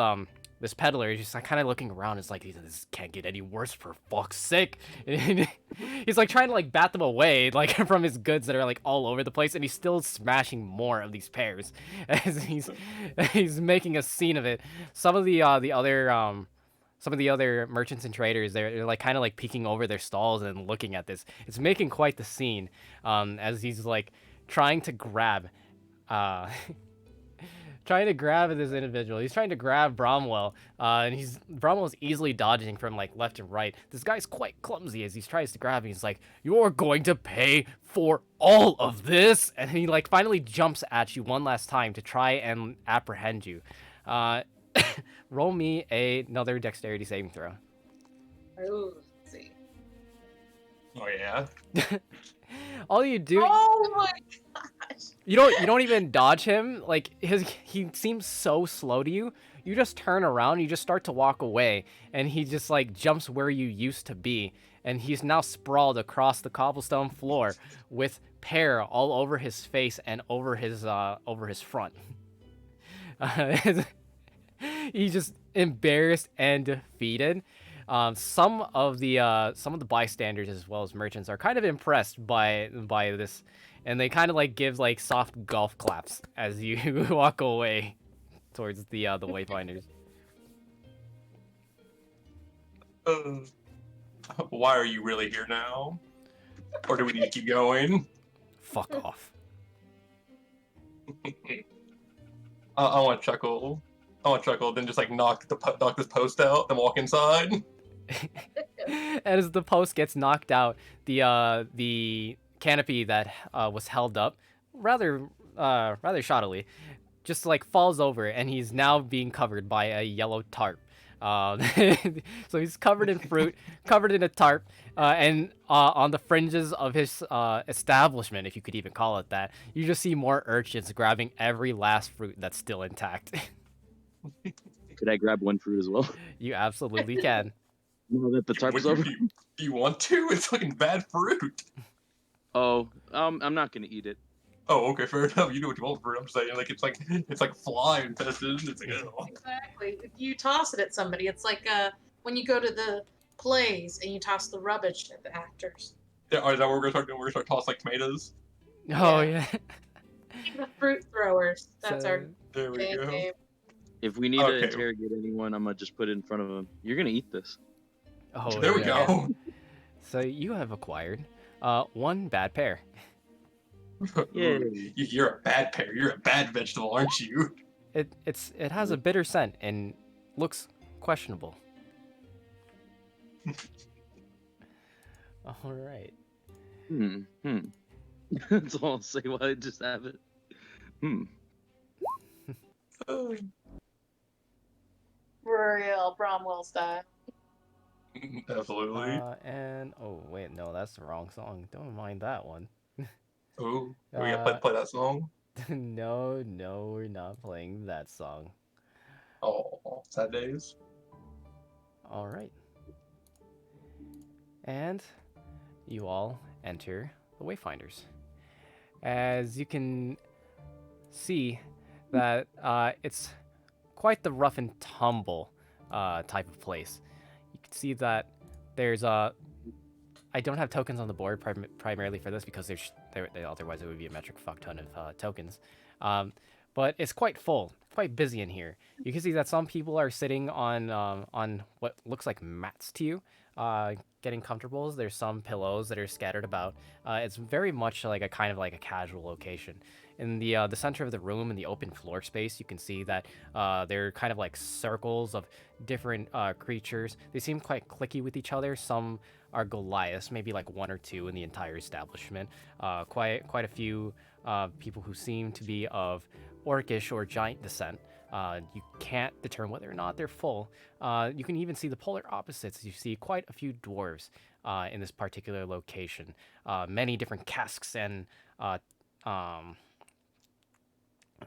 peddler is just like kind of looking around. It's like this can't get any worse for fuck's sake. And he's like trying to like bat them away like from his goods that are like all over the place, and he's still smashing more of these pears as he's making a scene of it. Some of the other merchants and traders, they're like kind of like peeking over their stalls and looking at this. It's making quite the scene, as he's like trying to grab this individual. He's trying to grab Bromwell, and Bromwell's easily dodging from like left and right. This guy's quite clumsy as he tries to grab him. He's like, "You're going to pay for all of this," and he like finally jumps at you one last time to try and apprehend you. Roll me another dexterity saving throw. Oh, let's see. Oh yeah. All you do, Oh my gosh. you don't even dodge him. Like he seems so slow to you. You just turn around, you just start to walk away, and he just like jumps where you used to be, and he's now sprawled across the cobblestone floor with pear all over his face and over his front. He's just embarrassed and defeated. Some of the bystanders as well as merchants are kind of impressed by this, and they kind of like give like soft golf claps as you walk away towards the wayfinders. Why are you really here now? Or do we need to keep going? Fuck off. I want to chuckle. Then just like knock this post out, then walk inside. As the post gets knocked out, the canopy that was held up rather shoddily just like falls over, and he's now being covered by a yellow tarp. So he's covered in fruit, covered in a tarp, and on the fringes of his establishment, if you could even call it that, you just see more urchins grabbing every last fruit that's still intact. Could I grab one fruit as well? You absolutely can. Now that the tarp is over. Do you want to? It's fucking bad fruit. Oh, I'm not gonna eat it. Oh, okay, fair enough. You do what you want for it. I'm saying, like, it's like fly infested. It's like, oh. Exactly. If you toss it at somebody, it's like when you go to the plays and you toss the rubbish at the actors. Yeah, is that what we're gonna start doing? We're gonna start tossing like tomatoes. Oh yeah. The fruit throwers. That's our There we go. game. If we need Okay. to interrogate anyone, I'm gonna just put it in front of them. You're gonna eat this. Oh, There we yeah. go. So you have acquired one bad pear. Yay. You're a bad pear. You're a bad vegetable, aren't you? It has a bitter scent and looks questionable. All right. That's all I'll say while I just have it. Real Bromwell style. Absolutely. And oh wait, no, that's the wrong song. Don't mind that one. Oh, we gotta play that song. No, we're not playing that song. Oh, sad days. All right. And you all enter the Wayfinders. As you can see that it's quite the rough and tumble type of place. You can see that there's I don't have tokens on the board primarily for this because otherwise it would be a metric fuck ton of tokens. But it's quite full, quite busy in here. You can see that some people are sitting on what looks like mats to you, getting comfortables. There's some pillows that are scattered about. It's very much like a kind of like a casual location. In the center of the room, in the open floor space, you can see that they're kind of like circles of different creatures. They seem quite clicky with each other. Some are Goliaths, maybe like one or two in the entire establishment. Quite a few people who seem to be of orcish or giant descent. You can't determine whether or not they're full. You can even see the polar opposites. You see quite a few dwarves. in this particular location. Many different casks uh, um,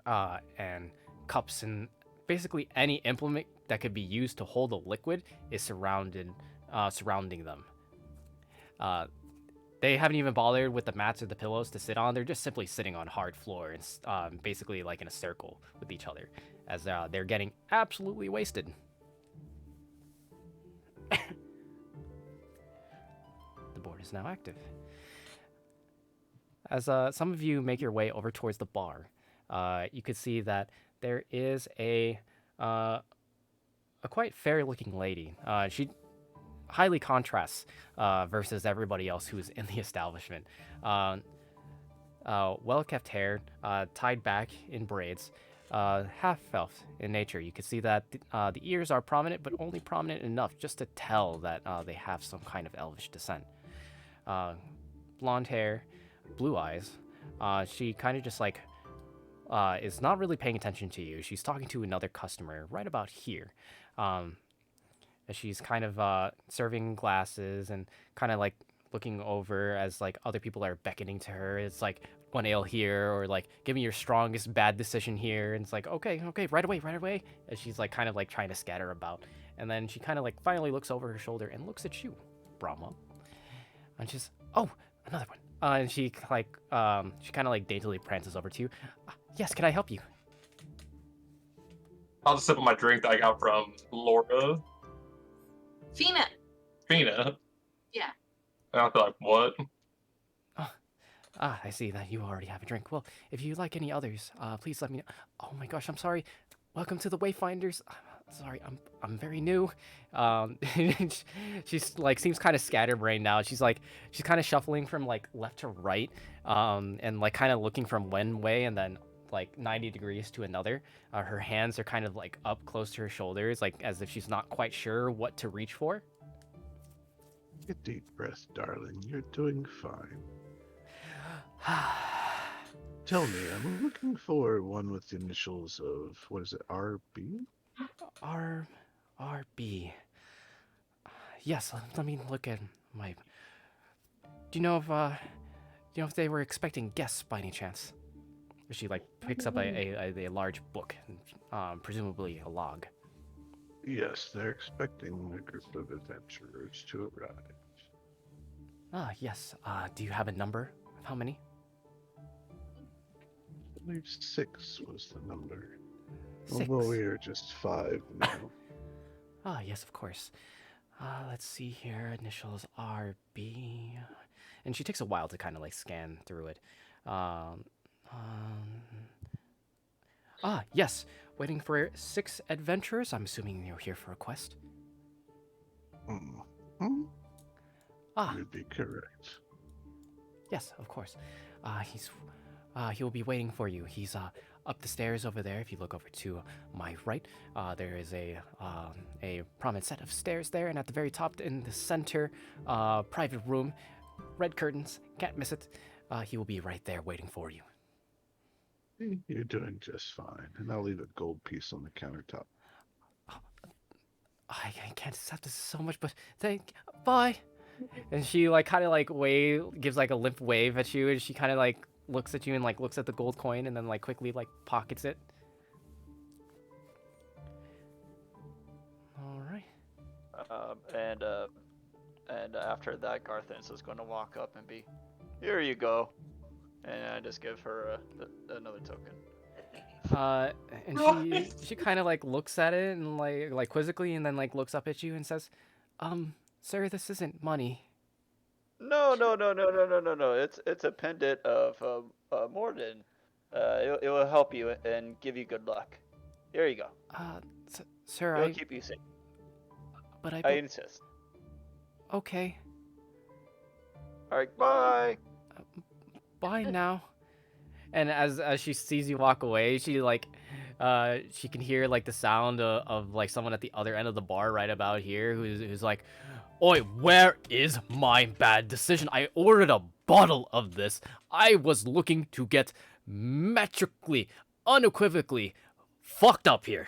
and cups and basically any implement that could be used to hold a liquid is surrounding them. They haven't even bothered with the mats or the pillows to sit on. They're just simply sitting on hard floor and basically like in a circle with each other as they're getting absolutely wasted. The board is now active. As some of you make your way over towards the bar, you could see that there is a quite fair-looking lady. She highly contrasts versus everybody else who's in the establishment. Well-kept hair, tied back in braids, half-elf in nature. You can see that the ears are prominent, but only prominent enough just to tell that they have some kind of elvish descent. Blonde hair, blue eyes. She kind of just like is not really paying attention to you. She's talking to another customer right about here. She's kind of serving glasses and kind of like looking over as like other people are beckoning to her. It's like 1 ale here, or like give me your strongest bad decision here. And it's like okay, right away. And she's like kind of like trying to scatter about. And then she kind of like finally looks over her shoulder and looks at you, Brahma. And she's another one. And she kind of like daintily prances over to you. Yes, can I help you? I'll just sip on my drink that I got from Laura. Fina? Yeah. And I'll be like, what? I see that you already have a drink. Well, if you like any others, please let me know. Oh my gosh, I'm sorry. Welcome to the Wayfinders. Sorry, I'm very new. She's like seems kind of scatterbrained now. She's kind of shuffling from like left to right, and like kind of looking from one way and then like 90 degrees to another. Her hands are kind of like up close to her shoulders, like as if she's not quite sure what to reach for. Take a deep breath, darling. You're doing fine. Tell me, I'm looking for one with the initials of, what is it, RB? RB. Yes, let me look at my... Do you know if they were expecting guests by any chance? She like picks up a large book, presumably a log. Yes, they're expecting a group of adventurers to arrive. Yes. Do you have a number of how many? I believe 6 was the number. 6. Although we are just 5 now. Yes, of course. Let's see here. Initials RB. And she takes a while to kind of like scan through it. Yes. Waiting for 6 adventurers. I'm assuming you're here for a quest. Mm-hmm. You'd be correct. Yes, of course. He'll be waiting for you. He's up the stairs over there. If you look over to my right, there is a prominent set of stairs there, and at the very top, in the center, private room, red curtains. Can't miss it. He will be right there waiting for you. You're doing just fine, and I'll leave a gold piece on the countertop. I can't accept this so much, but bye. And she like kind of like gives like a limp wave at you, and she kind of like looks at you and like looks at the gold coin, and then like quickly like pockets it. All right. And after that, Garthens is going to walk up and be, here you go, and I just give her another token. And she kind of like looks at it and like quizzically, and then like looks up at you and says, sir, this isn't money. No. It's a pendant of Morden. It will help you and give you good luck. Here you go. Sir, It'll keep you safe. But I insist. Okay. All right, bye. Bye now. And as she sees you walk away, she like she can hear like the sound of like someone at the other end of the bar right about here who's like, oi, where is my bad decision? I ordered a bottle of this. I was looking to get metrically, unequivocally fucked up here.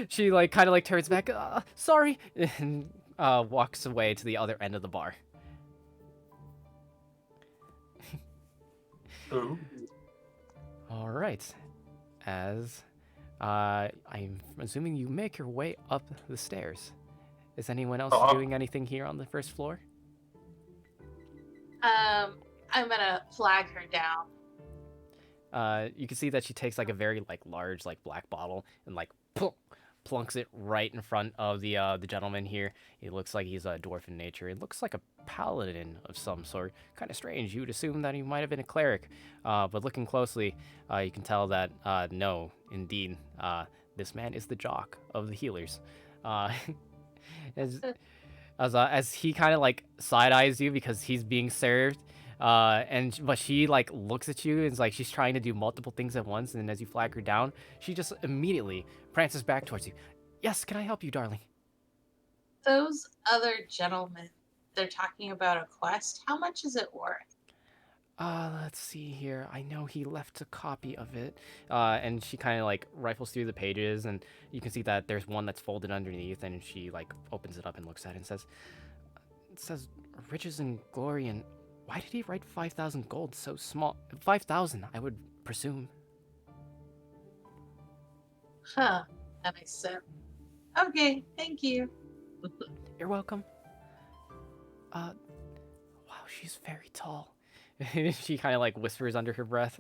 she like kind of like turns back, sorry, and walks away to the other end of the bar. Ooh. All right. As I'm assuming you make your way up the stairs. Is anyone else Oh, doing anything here on the first floor? I'm gonna flag her down. You can see that she takes like a very like large like black bottle and like plunks it right in front of the gentleman here. He looks like he's a dwarf in nature. It looks like a paladin of some sort. Kind of strange. You would assume that he might have been a cleric, but looking closely, you can tell that no, indeed, this man is the jock of the healers. Uh, as he kind of like side eyes you because he's being served. But she like looks at you and is like she's trying to do multiple things at once, and as you flag her down, she just immediately prances back towards you. Yes, can I help you, darling? Those other gentlemen, they're talking about a quest. How much is it worth? Let's see here. I know he left a copy of it. And she kind of like rifles through the pages, and you can see that there's one that's folded underneath, and she like opens it up and looks at it and says, "It says riches and glory, and why did he write 5,000 gold so small? 5,000, I would presume." Huh. That makes sense. Okay, thank you. You're welcome. Wow, she's very tall. She kind of like whispers under her breath.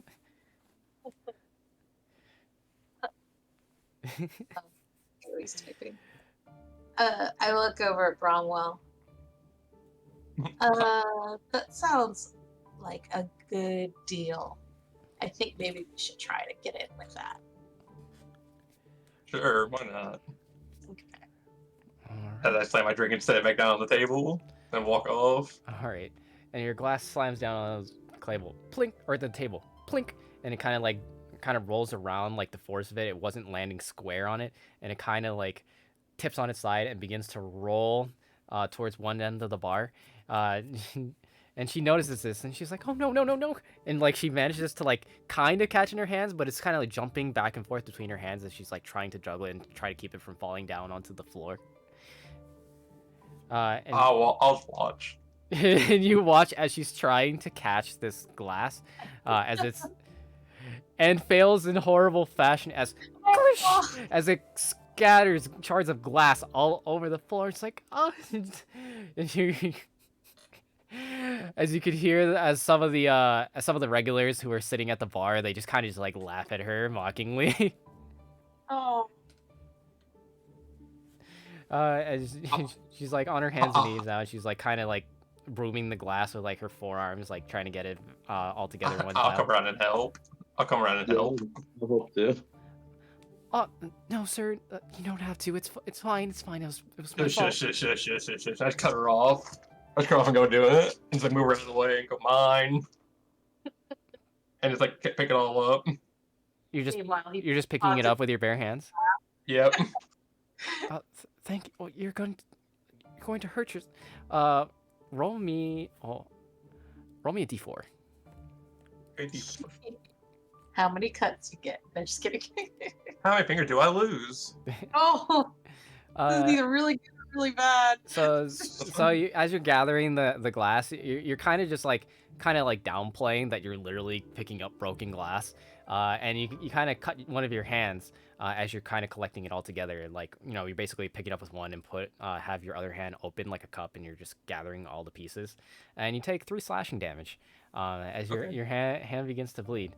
He's typing. I look over at Bromwell. That sounds like a good deal. I think maybe we should try to get in with that. Sure, why not? Okay. As I slam my drink and set it back down on the table and walk off. All right, and your glass slams down on the table, plink, or the table, plink, and it kind of rolls around like the force of it. It wasn't landing square on it, and it kind of like tips on its side and begins to roll towards one end of the bar. And she notices this, and she's like, "Oh no, no, no, no!" And like she manages to like kind of catch in her hands, but it's kind of like jumping back and forth between her hands as she's like trying to juggle it and try to keep it from falling down onto the floor. And I'll watch. and you watch as she's trying to catch this glass, as it's and fails in horrible fashion as as it scatters shards of glass all over the floor. It's like, oh, and you, as you could hear, as some of the regulars who are sitting at the bar, they just kind of just like laugh at her mockingly. Oh. As she's like on her hands and knees now, she's like kind of like brooming the glass with like her forearms, like trying to get it all together in one I'll pile. come around and help. I'll come around and help. I hope to. No, sir, you don't have to. It's fine. It's fine. It was my fault. Shush. I cut her off. I just cut her off and go do it. And just like move her out of the way and go mine. And just like pick it all up. You're just Meanwhile, he picking it up with your bare hands. Yep. Thank you. Oh, you're going to hurt your. Roll me a d4. How many cuts you get? I'm just kidding. How many fingers do I lose? Oh, this is either really good or really bad. So you, as you're gathering the glass, you're kind of just like downplaying that you're literally picking up broken glass, and you kind of cut one of your hands as you're kind of collecting it all together. Like, you know, you're basically picking up with one and have your other hand open like a cup, and you're just gathering all the pieces, and you take 3 slashing damage as your hand begins to bleed.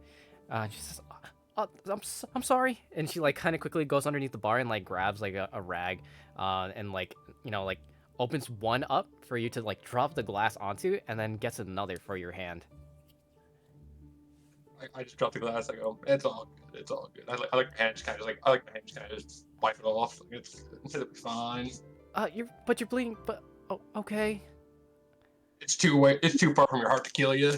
She says, I'm sorry, and she like kind of quickly goes underneath the bar and like grabs like a rag, and like, you know, like opens one up for you to like drop the glass onto, and then gets another for your hand. I just drop the glass. I go, it's all good. It's all good. I like my hand just kind of just wipe it off. Like, it'll be fine. You're bleeding. But oh, okay. It's too far from your heart to kill you.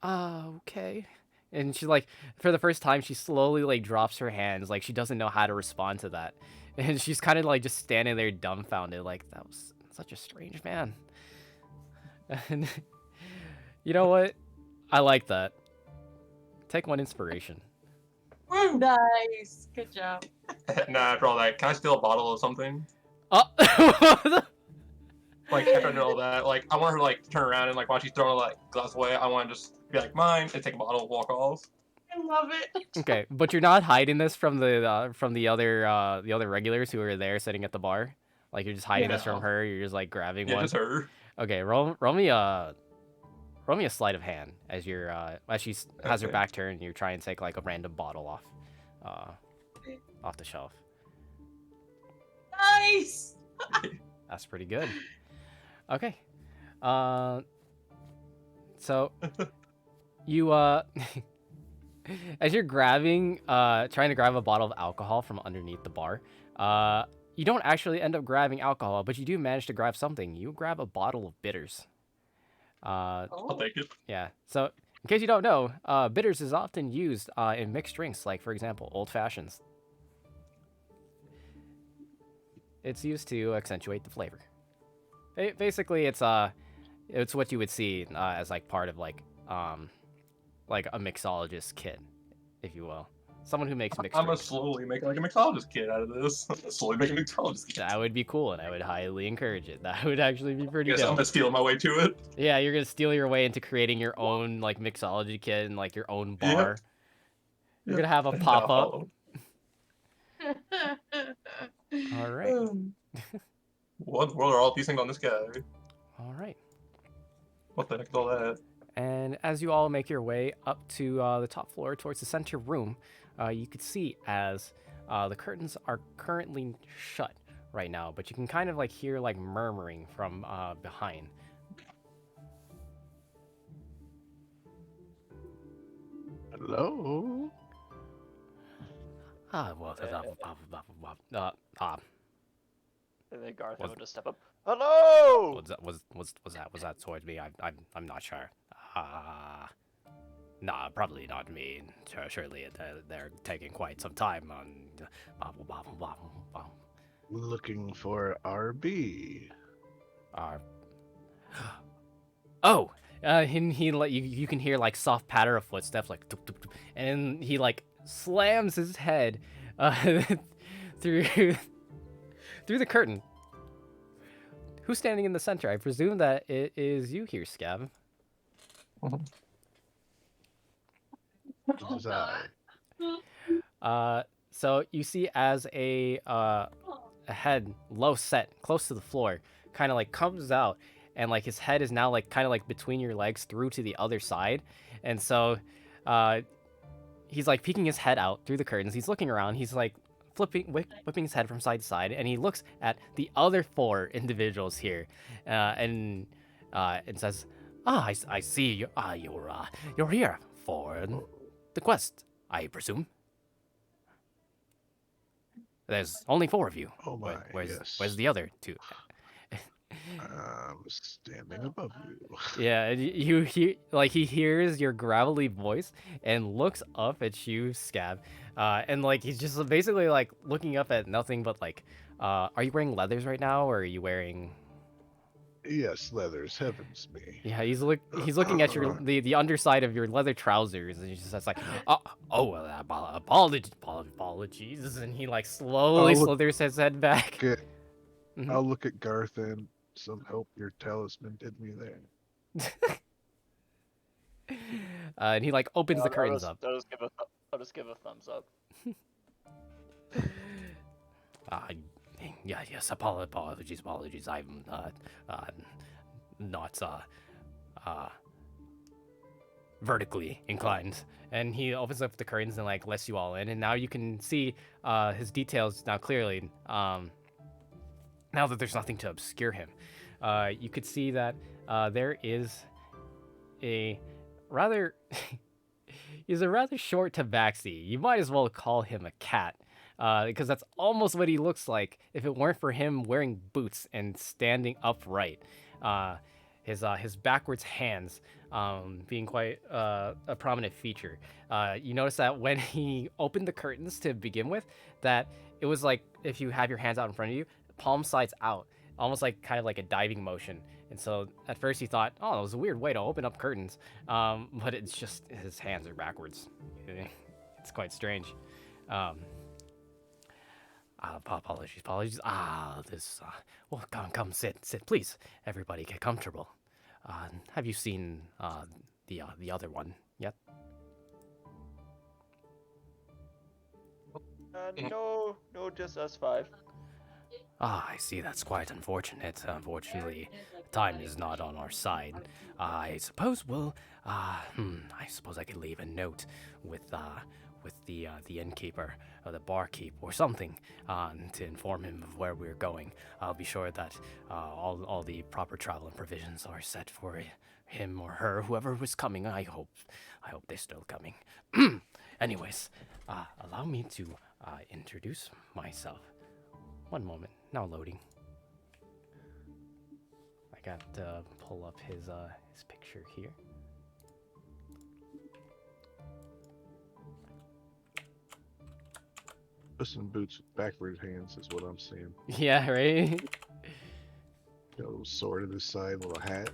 Okay. And she like, for the first time, she slowly like drops her hands, like she doesn't know how to respond to that, and she's kind of like just standing there dumbfounded, like that was such a strange man. And you know what? I like that. Take 1 inspiration. Woo! Nice. Good job. Nah, after all that, can I steal a bottle of something? Oh! Like after I did all that, like I want her to like turn around and like while she's throwing like glass away, I want to just be like mine and take a bottle and walk off. I love it. Okay, but you're not hiding this from the other regulars who are there sitting at the bar. Like you're just hiding this from No. her. You're just like grabbing Yeah, one. just her. Okay, roll me a sleight of hand as as she has her Okay. back turned. And you try and take like a random bottle off the shelf. Nice. That's pretty good. Okay, so you as you're trying to grab a bottle of alcohol from underneath the bar, you don't actually end up grabbing alcohol, but you do manage to grab something. You grab a bottle of bitters. I'll Oh. take it. Yeah. So, in case you don't know, bitters is often used in mixed drinks, like for example, old fashions. It's used to accentuate the flavor. Basically, it's what you would see as like part of like a mixologist kit, if you will. Someone who makes mixed I'm gonna drinks. slowly make like a mixologist kid out of this. I'm gonna slowly make a mixologist kid. That would be cool, and I would highly encourage it. That would actually be pretty Guess I'm dope. gonna steal my way to it. Yeah, you're gonna steal your way into creating your own like mixology kit and like your own Yep. bar. You're gonna have a And pop up. follow. All right. What in the world are all these things on this guy? All right. What the heck is all that? And as you all make your way up to the top floor towards the center room, you could see as the curtains are currently shut right now, but you can kind of like hear like murmuring from behind. Hello. Well, And then Garth Was- would just step up. Hello. was that towards me? I'm not sure. Nah, probably not me. Surely they're taking quite some time on. Looking for RB. Oh, he like you can hear like soft patter of footsteps like tuk, tuk, tuk, and he like slams his head through through the curtain. Who's standing in the center? I presume that it is you here, Scab. This is I. So you see as a head low set close to the floor kind of like comes out, and like his head is now like kind of like between your legs through to the other side, and so he's like peeking his head out through the curtains. He's looking around. He's like whipping his head from side to side, and he looks at the other four individuals here, and says, I see you. You're here for the quest, I presume. There's only four of you. Oh my, Where's yes. the other two? I'm standing above you. Yeah, and you hear like he hears your gravelly voice and looks up at you, Scab, and like he's just basically like looking up at nothing but like, are you wearing leathers right now, or are you wearing? Yes, leathers, heavens me. Yeah, he's looking at your the underside of your leather trousers, and he just says like, apologies, and he like slowly look- slithers his head back. Okay. Mhm. I'll look at Garth and some help your talisman did me there. And he like opens the curtains up. I'll just give a thumbs up. Yes, apologies. I'm not vertically inclined. And he opens up the curtains and like lets you all in, and now you can see his details now clearly. Now that there's nothing to obscure him, you could see that there is a rather he's a rather short tabaxi. You might as well call him a cat. Because that's almost what he looks like if it weren't for him wearing boots and standing upright. His backwards hands being quite a prominent feature. You notice that when he opened the curtains to begin with, that it was like if you have your hands out in front of you, palm sides out, almost like kind of like a diving motion. And so at first you thought, oh, that was a weird way to open up curtains. But it's just his hands are backwards. It's quite strange. Apologies. Well, come, sit, please. Everybody, get comfortable. Have you seen the other one yet? No, just us five. I see. That's quite unfortunate. Unfortunately, time is not on our side. I suppose we'll. I suppose I could leave a note with the innkeeper or the barkeep or something to inform him of where we're going. I'll be sure that all the proper travel and provisions are set for him or her, whoever was coming. I hope they're still coming. Anyways, allow me to introduce myself. One moment, now loading. I got to pull up his picture here. Puss in Boots with backward hands is what I'm seeing. Yeah, right. Got a little sword at his side, little hat.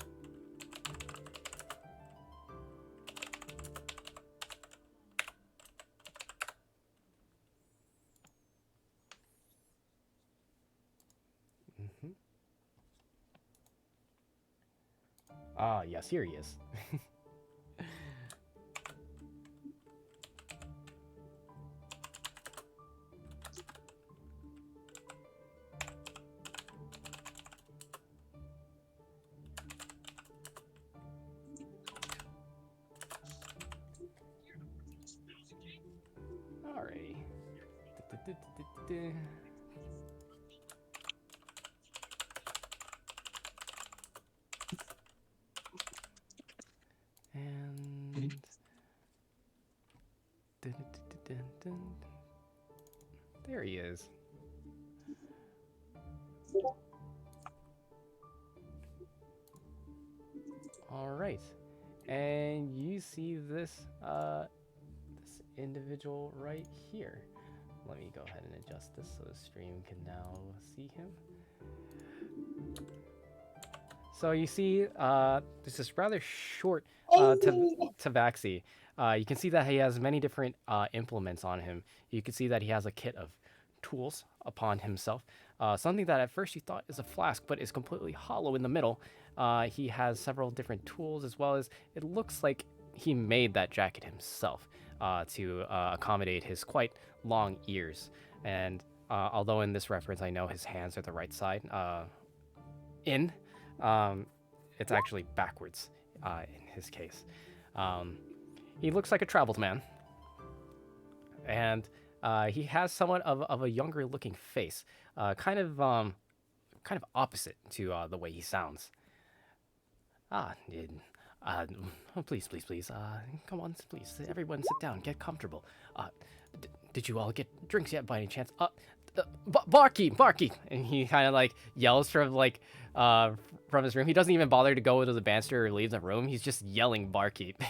Yes, here he is. Alrighty. And there he is. All right, and you see this this individual right here. Let me go ahead and adjust this so the stream can now see him. So you see, this is rather short tabaxi. You can see that he has many different implements on him. You can see that he has a kit of tools upon himself. Something that at first you thought is a flask, but is completely hollow in the middle. He has several different tools, as well as it looks like he made that jacket himself to accommodate his quite long ears. And although in this reference I know his hands are the right side, it's actually backwards in his case. He looks like a traveled man, and he has somewhat of a younger looking face, kind of opposite to the way he sounds. Please, come on, please, everyone sit down, get comfortable. Did you all get drinks yet by any chance? Barkeep, and he kind of like yells from his room. He doesn't even bother to go to the banister or leave the room. He's just yelling barkeep.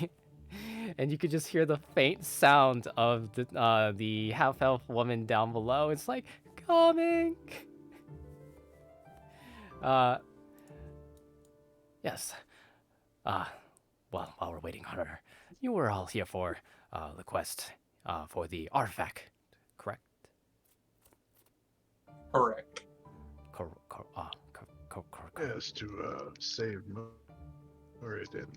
And you could just hear the faint sound of the half-elf woman down below. It's like, coming. Yes. Well, while we're waiting on her, you were all here for the quest for the artifact, correct? Correct. Yes, to save Moradin.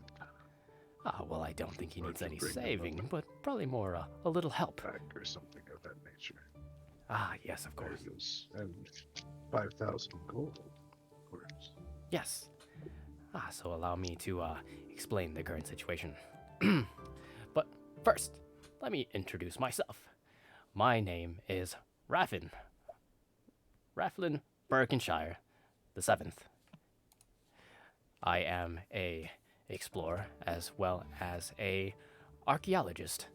Well, I don't think he needs any Bring him saving, up. but probably more a little help. Back or something of that nature. Yes, of course. There goes, and 5,000 gold, of course. Yes. So allow me to explain the current situation. But first, let me introduce myself. My name is Raffin. Rafflin Berkshire the 7th. I am a explorer as well as a archaeologist.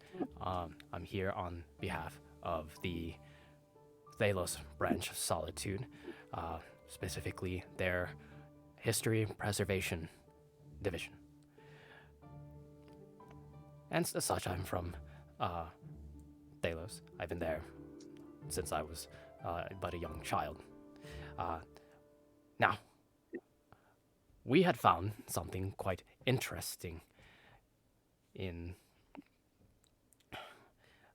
I'm here on behalf of the Thalos branch of Solitude, specifically their History Preservation Division. And as such, I'm from Thalos. I've been there since I was but a young child. Now, we had found something quite interesting in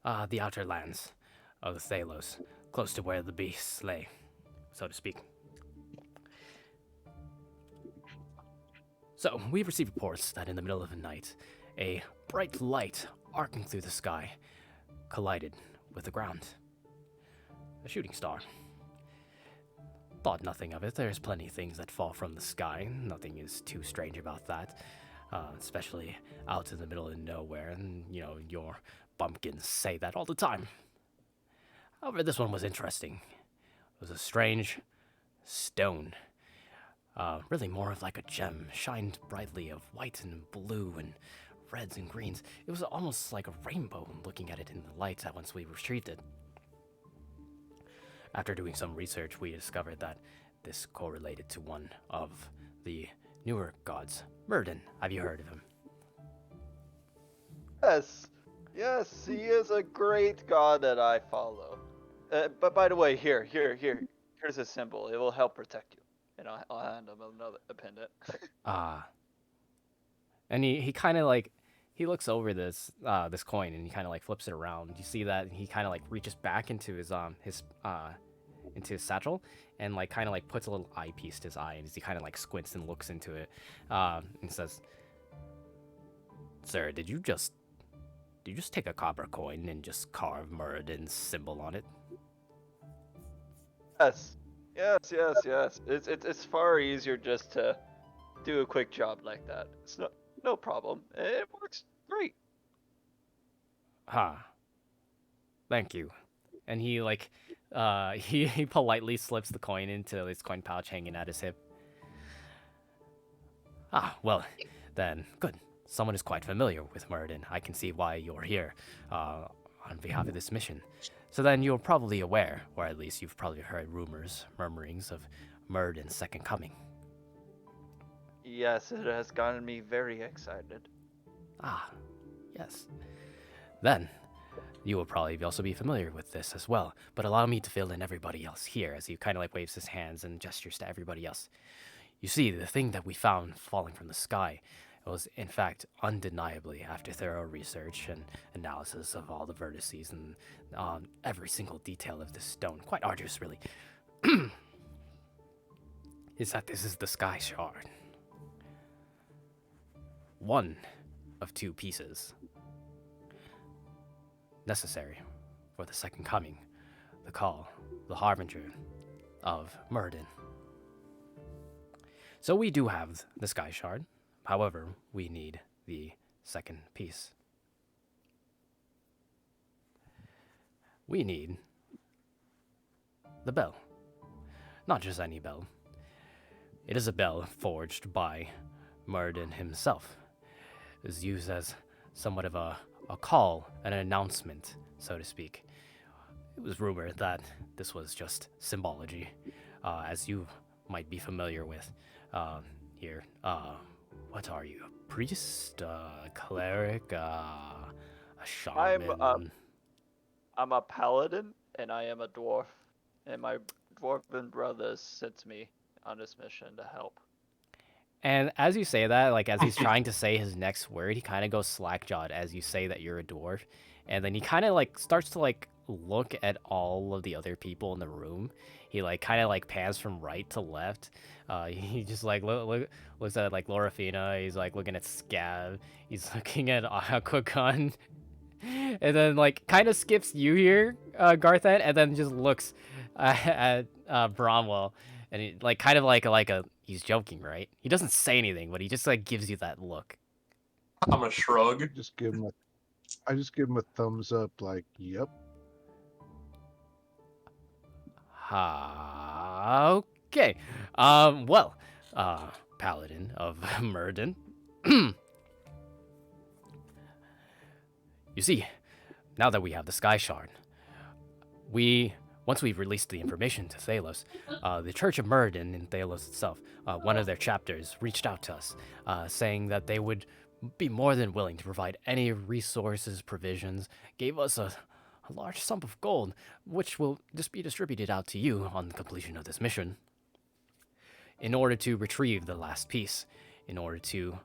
the outer lands of Thalos. close to where the beasts lay, so to speak. So, we received reports that in the middle of the night, a bright light arcing through the sky collided with the ground. A shooting star. Thought nothing of it. There's plenty of things that fall from the sky. Nothing is too strange about that. Especially out in the middle of nowhere, and, your bumpkins say that all the time. However, this one was interesting. It was a strange stone. Really more of like a gem, shined brightly of white and blue and reds and greens. It was almost like a rainbow looking at it in the light once we retrieved it. After doing some research, we discovered that this correlated to one of the newer gods, Murden. Have you heard of him? Yes, he is a great god that I follow. But by the way, here's a symbol. It will help protect you. And I'll hand him a pendant. And he kind of like, he looks over this coin and he kind of like flips it around. You see that he kind of like reaches back into his satchel and like kind of like puts a little eyepiece to his eye, and as he kind of like squints and looks into it, and says, "Sir, did you just take a copper coin and just carve Muradin's symbol on it?" Yes. It's far easier just to do a quick job like that. It's no problem. It works great. Thank you. And he like he politely slips the coin into his coin pouch hanging at his hip. Well, then good. Someone is quite familiar with Muradin. I can see why you're here on behalf of this mission. So then you're probably aware, or at least you've probably heard murmurings of Muradin's second coming. Yes, it has gotten me very excited. Yes. Then, you will probably also be familiar with this as well, but allow me to fill in everybody else here, as he kind of like waves his hands and gestures to everybody else. You see, the thing that we found falling from the sky was, in fact, undeniably, after thorough research and analysis of all the vertices and every single detail of this stone, quite arduous really, is that this is the Sky Shard. One of two pieces necessary for the second coming, the call, the harbinger of Muradin. So we do have the Sky Shard. However, we need the second piece. We need the bell. Not just any bell. It is a bell forged by Muradin himself. It is used as somewhat of a call, an announcement, so to speak. It was rumored that this was just symbology, as you might be familiar with here. What are you? A priest? A cleric? A shaman? I'm a paladin, and I am a dwarf. And my dwarven brothers sent me on this mission to help. And as you say that, like as he's trying to say his next word, he kind of goes slack-jawed as you say that you're a dwarf. And then he kind of like starts to like look at all of the other people in the room. He like kind of like pans from right to left. He just like looks at like Lorafina. He's like looking at Scav. He's looking at Aquacon. And then like kind of skips you here, Garthet, and then just looks at Bromwell. And he like kind of like a he's joking, right? He doesn't say anything, but he just like gives you that look. I'm a shrug. I just give him a thumbs up, like, yep. Okay. Well, Paladin of Muradin. You see, now that we have the Sky Shard, once we've released the information to Thalos, the Church of Muradin in Thalos itself, one of their chapters reached out to us, saying that they would be more than willing to provide any resources, provisions, gave us a large sum of gold, which will just be distributed out to you on the completion of this mission, in order to retrieve the last piece, in order to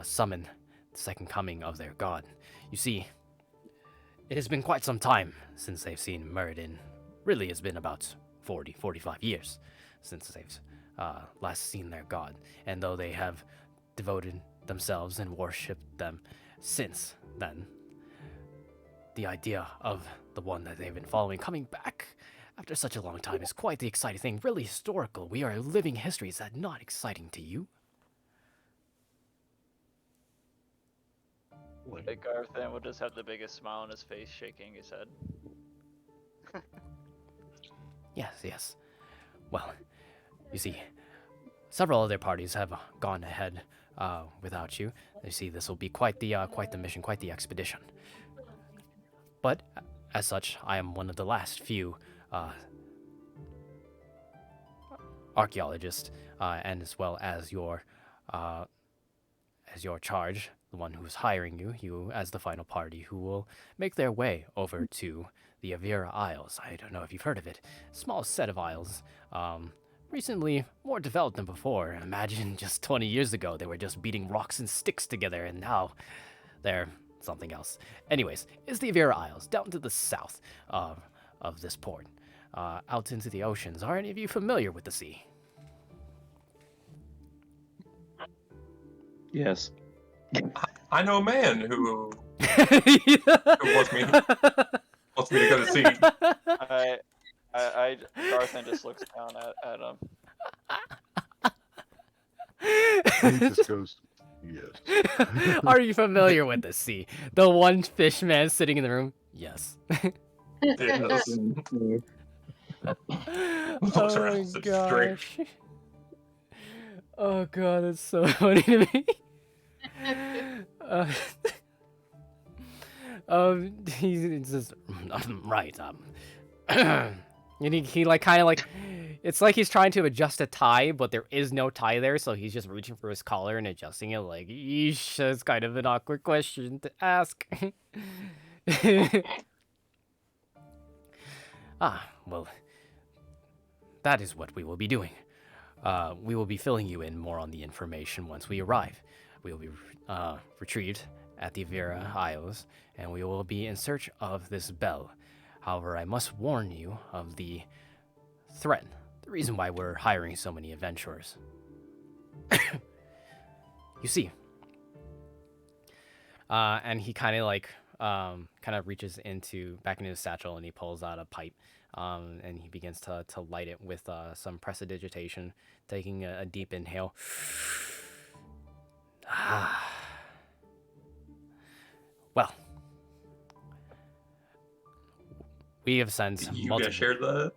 summon the second coming of their god. You see, it has been quite some time since they've seen Muradin really has been about 40, 45 years since they've last seen their god. And though they have devoted themselves and worshipped them since then, the idea of the one that they've been following coming back after such a long time is quite the exciting thing. Really historical. We are living history. Is that not exciting to you? Like Garthan will just have the biggest smile on his face, shaking his head. Yes, yes. Well, you see, several other parties have gone ahead without you. You see, this will be quite the mission, quite the expedition. But as such, I am one of the last few archaeologists, and as well as your charge, the one who's hiring you, you as the final party who will make their way over to the Avira Isles. I don't know if you've heard of it. Small set of isles. Recently more developed than before. Imagine just 20 years ago they were just beating rocks and sticks together, and now they're something else. Anyways, it's the Avira Isles, down to the south of this port, out into the oceans. Are any of you familiar with the sea? Yes. I know a man who wants me to go to sea. Garthan just looks down at him. He just goes, yes. Are you familiar with the sea? The one fish man sitting in the room? Yes. Yes. Looks Oh around, my sits straight. gosh. Oh god, that's so funny to me. He's just right. And he like kind of like, it's like he's trying to adjust a tie, but there is no tie there, so he's just reaching for his collar and adjusting it. Like, yeesh, that's kind of an awkward question to ask. Well, that is what we will be doing. We will be filling you in more on the information once we arrive. We will be retrieved at the Avira Isles, and we will be in search of this bell. However, I must warn you of the threat, the reason why we're hiring so many adventurers. You see, and he kind of like reaches back into his satchel, and he pulls out a pipe, and he begins to light it with some prestidigitation, taking a deep inhale. Well, we have sent You multiple... guys shared that?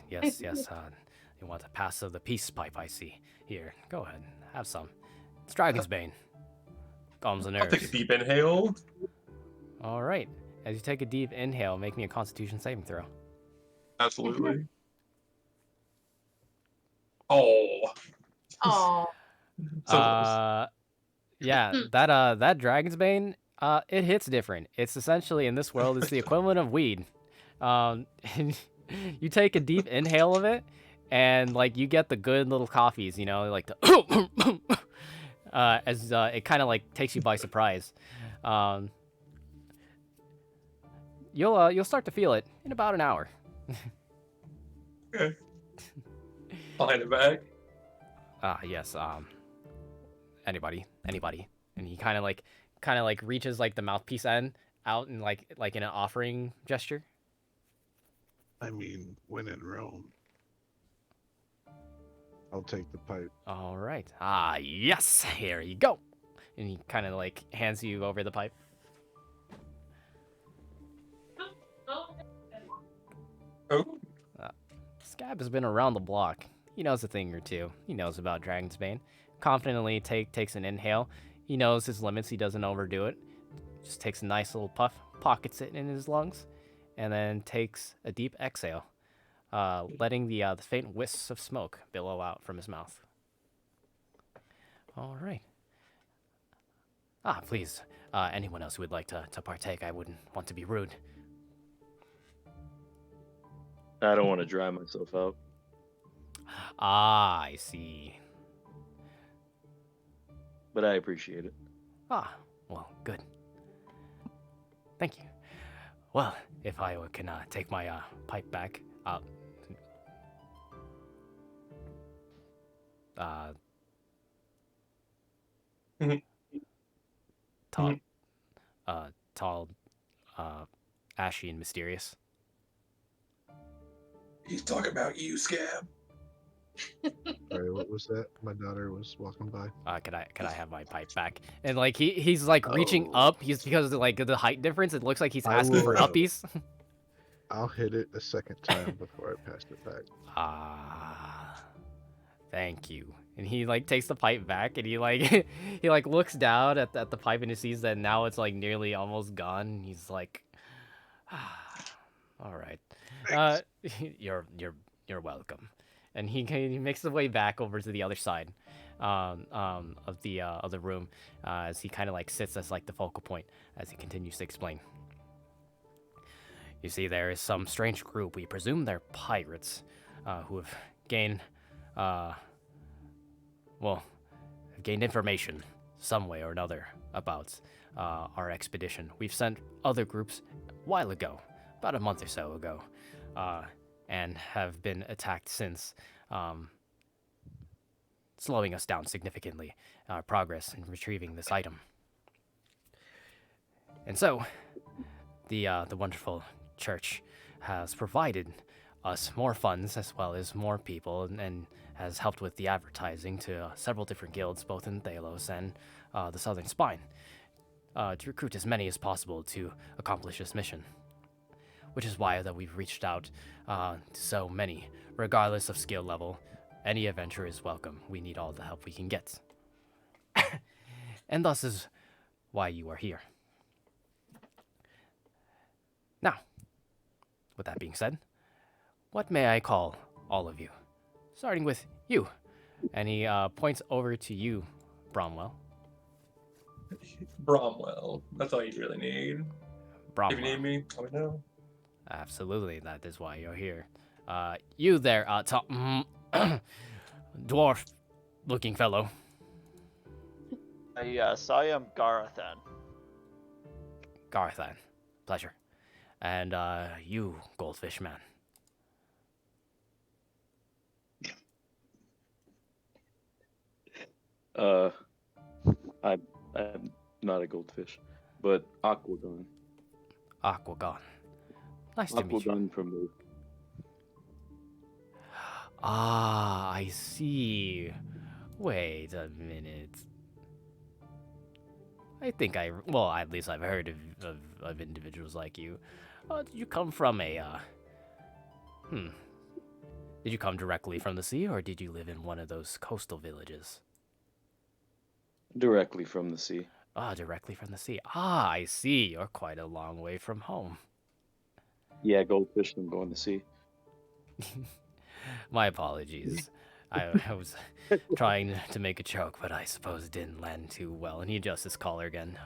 Yes. You want to pass the peace pipe, I see. Here, go ahead, have some. It's Dragon's Bane. Calms the I'll take a nerves. deep inhale. All right. As you take a deep inhale, make me a Constitution saving throw. Absolutely. Oh. Oh, So close. Yeah, that Dragon's Bane, it hits different. It's essentially, in this world, it's the equivalent of weed. And you take a deep inhale of it, and like you get the good little coffees, you know, like the as it kind of like takes you by surprise. You'll start to feel it in about an hour. Okay. Behind the back. Yes. Anybody, and he kind of like reaches like the mouthpiece end out and like in an offering gesture. I mean, when in Rome. I'll take the pipe. All right. Yes. Here you go. And he kind of like hands you over the pipe. Oh. Scab has been around the block. He knows a thing or two. He knows about Dragon's Bane. Confidently takes an inhale. He knows his limits. He doesn't overdo it. Just takes a nice little puff, pockets it in his lungs, and then takes a deep exhale, letting the faint wisps of smoke billow out from his mouth. All right. Please, anyone else who would like to partake, I wouldn't want to be rude. I don't want to dry myself out. I see. But I appreciate it. Well, good. Thank you. Well, if I can take my pipe back, uh, Mhm. tall, tall, ashy and mysterious. He's talking about you, Scab. Sorry, what was that? My daughter was walking by. Could I have my pipe back? And like he's like reaching up. He's because of like the height difference. It looks like he's I asking for will, uppies. I'll hit it a second time before I pass it back. Thank you. And he like takes the pipe back, and he like he like looks down at the pipe, and he sees that now it's like nearly almost gone. He's like, all right, you're welcome. And he makes his way back over to the other side, of the room, as he kind of like sits as like the focal point as he continues to explain. You see, there is some strange group. We presume they're pirates, who have gained, have gained information some way or another about our expedition. We've sent other groups a while ago, about a month or so ago, and have been attacked since, slowing us down significantly, our progress in retrieving this item. And so, the wonderful church has provided us more funds as well as more people, and has helped with the advertising to several different guilds, both in Thalos and the Southern Spine, to recruit as many as possible to accomplish this mission. Which is why that we've reached out to so many, regardless of skill level. Any adventurer is welcome. We need all the help we can get. And thus is why you are here. Now, with that being said, what may I call all of you? Starting with you. And he points over to you, Bromwell. Bromwell. That's all you really need. Bromwell. If you need me, let me know. Absolutely, that is why you're here. You there, dwarf-looking fellow. Yes, I am Garathan. Garthan. Pleasure. And you, goldfish man. I'm not a goldfish, but Aquagon. Aquagon. Nice to meet you. Aquagon from the. Ah, I see. Wait a minute. I think well, at least I've heard of individuals like you. Did you come from a, Did you come directly from the sea, or did you live in one of those coastal villages? Directly from the sea. Ah, directly from the sea. Ah, I see. You're quite a long way from home. Yeah, goldfish don't go in the sea. My apologies. I was trying to make a joke, but I suppose it didn't land too well. And he adjusts his collar again.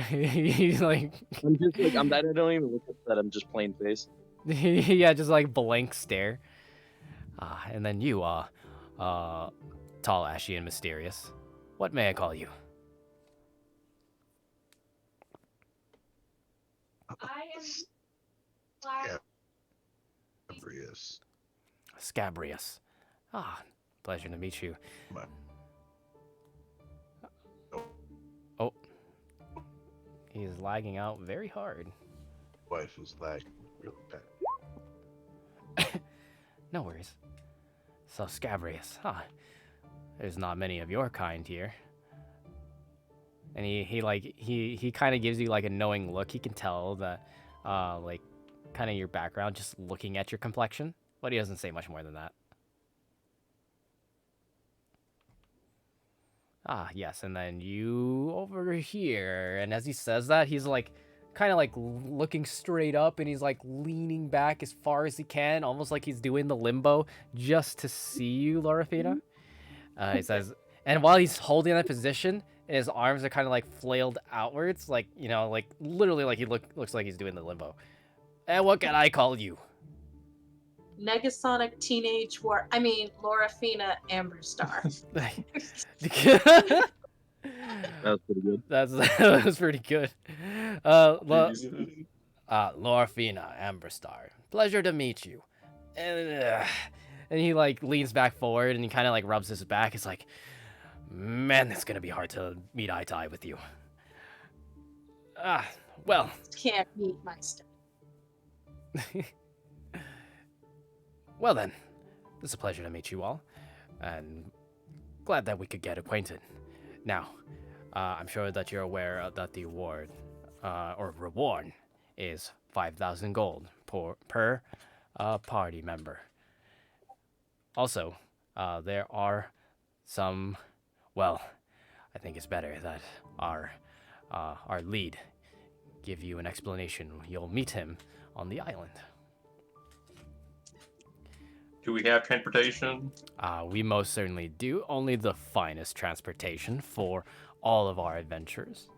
He's like... I'm just like, I don't even look at that, I'm just plain face. Yeah, just like blank stare. And then you, tall, ashy, and mysterious. What may I call you? I am Gabrius. Scabrius. Ah, pleasure to meet you. My- Oh. He is lagging out very hard. Wife is lagging real bad. No worries. So, Scabrius, there's not many of your kind here. And he kind of gives you like a knowing look. He can tell that, like, kind of your background just looking at your complexion. But he doesn't say much more than that. Ah, yes, and then you over here. And as he says that, he's like, kind of like looking straight up, and he's like leaning back as far as he can, almost like he's doing the limbo just to see you, Lorafina. He says, and while he's holding that position, and his arms are kind of like flailed outwards, like, you know, like literally like he looks like he's doing the limbo. And what can I call you? Negasonic Teenage War. I mean, Laura Fina Amber Star. That was pretty good. That was pretty good. Jesus. Lorfina, Amberstar. Pleasure to meet you. And he like leans back forward and he kind of like rubs his back. It's like, man, it's gonna be hard to meet eye to eye with you. Well, Can't meet my stuff. well then, it's a pleasure to meet you all, and glad that we could get acquainted. Now, I'm sure that you're aware that the award, or reward, is 5,000 gold per party member. Also, there are some. Well, I think it's better that our lead give you an explanation. You'll meet him on the island. Do we have transportation? We most certainly do. Only the finest transportation for all of our adventures.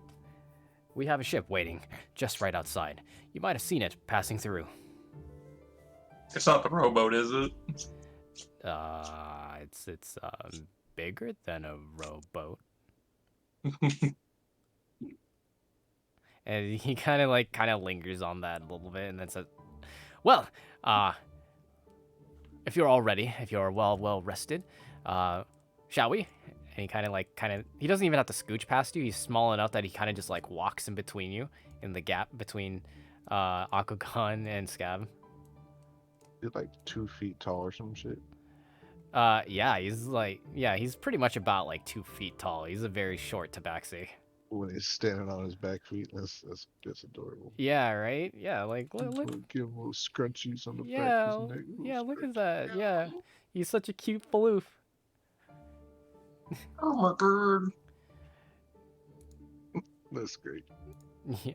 We have a ship waiting just right outside. You might have seen it passing through. It's not the rowboat, is it? It's bigger than a rowboat. And he kind of lingers on that a little bit, and then says, "Well, if you're all ready, if you're well rested, shall we?" And he he doesn't even have to scooch past you. He's small enough that he kind of just like walks in between you, in the gap between Akugan and Scab. He's like 2 feet tall or some shit. He's pretty much about like 2 feet tall. He's a very short tabaxi. When he's standing on his back feet, that's adorable. Yeah, right? Yeah, like look. Give him little scrunchies on the back Yeah, of his neck. yeah, look at that. Yeah, he's such a cute floof. Oh my god. That's great. Yeah.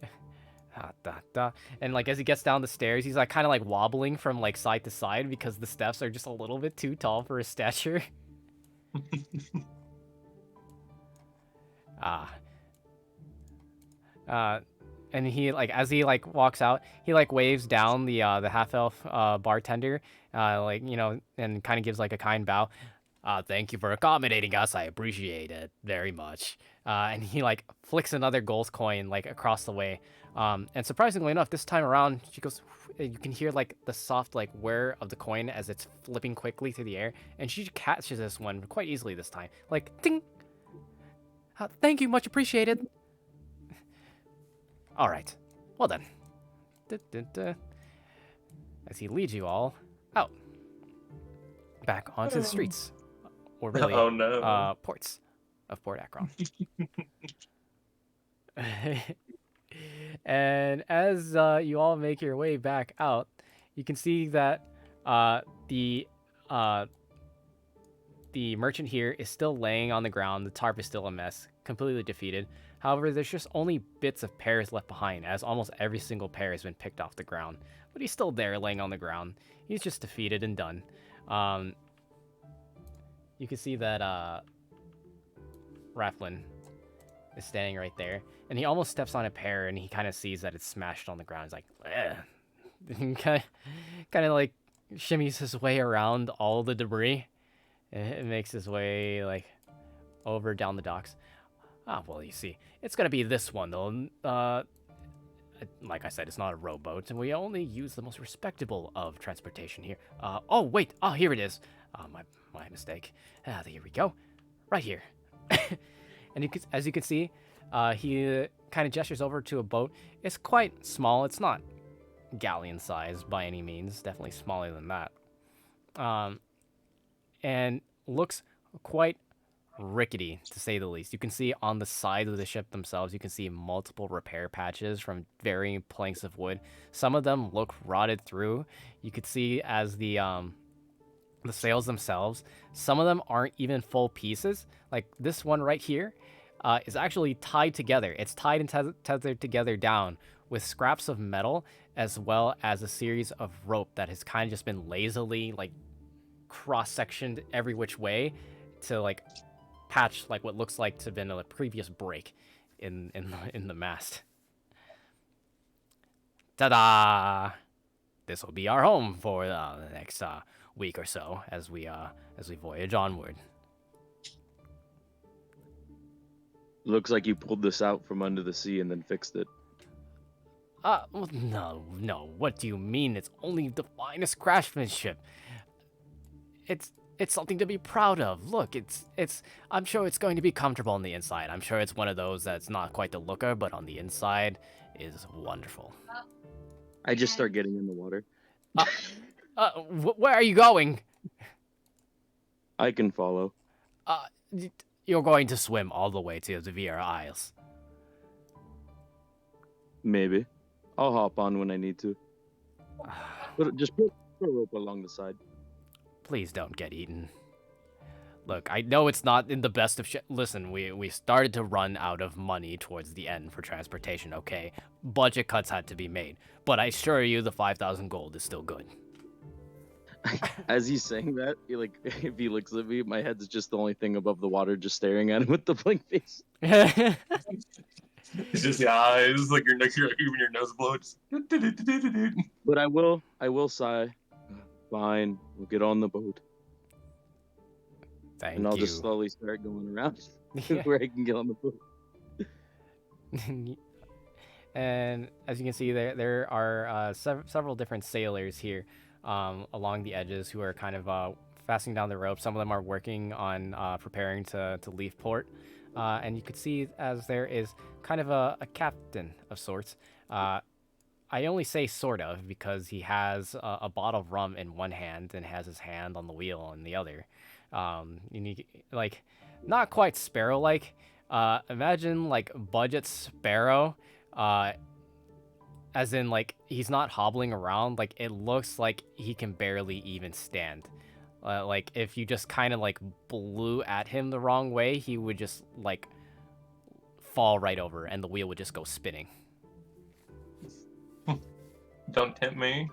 And like as he gets down the stairs, he's like kind of like wobbling from like side to side because the steps are just a little bit too tall for his stature. And he like as he like walks out, he like waves down the half elf bartender, and kind of gives like a kind bow. Thank you for accommodating us. I appreciate it very much. And he like flicks another gold coin like across the way. And surprisingly enough, this time around, she goes. You can hear like the soft like whir of the coin as it's flipping quickly through the air, and she catches this one quite easily this time. Like ding. Thank you, much appreciated. All right. Well then. As he leads you all out back onto the streets, or really, Oh no. ports of Port Akron. And as you all make your way back out, you can see that the merchant here is still laying on the ground. The tarp is still a mess, completely defeated. However, there's just only bits of pears left behind, as almost every single pear has been picked off the ground. But he's still there, laying on the ground. He's just defeated and done. You can see that Raflin is standing right there, and he almost steps on a pear, and he kind of sees that it's smashed on the ground. He's like, eh. He kind of like shimmies his way around all the debris, and it makes his way like over down the docks. Well, you see, it's gonna be this one though. Like I said, it's not a rowboat, and we only use the most respectable of transportation here. Oh wait, here it is. My mistake. Here we go, right here. And as you can see, he kind of gestures over to a boat. It's quite small. It's not galleon size by any means. Definitely smaller than that. And looks quite rickety, to say the least. You can see on the side of the ship themselves, you can see multiple repair patches from varying planks of wood. Some of them look rotted through. You could see as the sails themselves, some of them aren't even full pieces. Like this one right here is actually tied together. It's tied and tethered together down with scraps of metal, as well as a series of rope that has kind of just been lazily like cross-sectioned every which way to like patch like what looks like to have been a previous break in the mast. Ta-da! This will be our home for the next week or so as we voyage onward. Looks like you pulled this out from under the sea and then fixed it. Well, no. What do you mean? It's only the finest craftsmanship. It's something to be proud of. Look, it's. I'm sure it's going to be comfortable on the inside. I'm sure it's one of those that's not quite the looker, but on the inside is wonderful. I just start getting in the water. Where are you going? I can follow. You're going to swim all the way to the Viera Isles. Maybe. I'll hop on when I need to. Just put a rope along the side. Please don't get eaten. Look, I know it's not in the best of Listen, we started to run out of money towards the end for transportation, okay? Budget cuts had to be made. But I assure you the 5,000 gold is still good. As he's saying that, if he looks at me, my head's just the only thing above the water, just staring at him with the blank face. It's just the eyes, like you're even your nose blows. But I will sigh. Fine, we'll get on the boat. Thank and I'll you. just slowly start going around where I can get on the boat. And as you can see, there are several different sailors here along the edges who are kind of fastening down the rope. Some of them are working on preparing to leave port. And you could see as there is kind of a captain of sorts. I only say sort of because he has a bottle of rum in one hand and has his hand on the wheel in the other. Not quite Sparrow-like. Imagine like budget Sparrow, as in like he's not hobbling around. Like it looks like he can barely even stand. Like if you just kind of like blew at him the wrong way, he would just like fall right over and the wheel would just go spinning. Don't tempt me.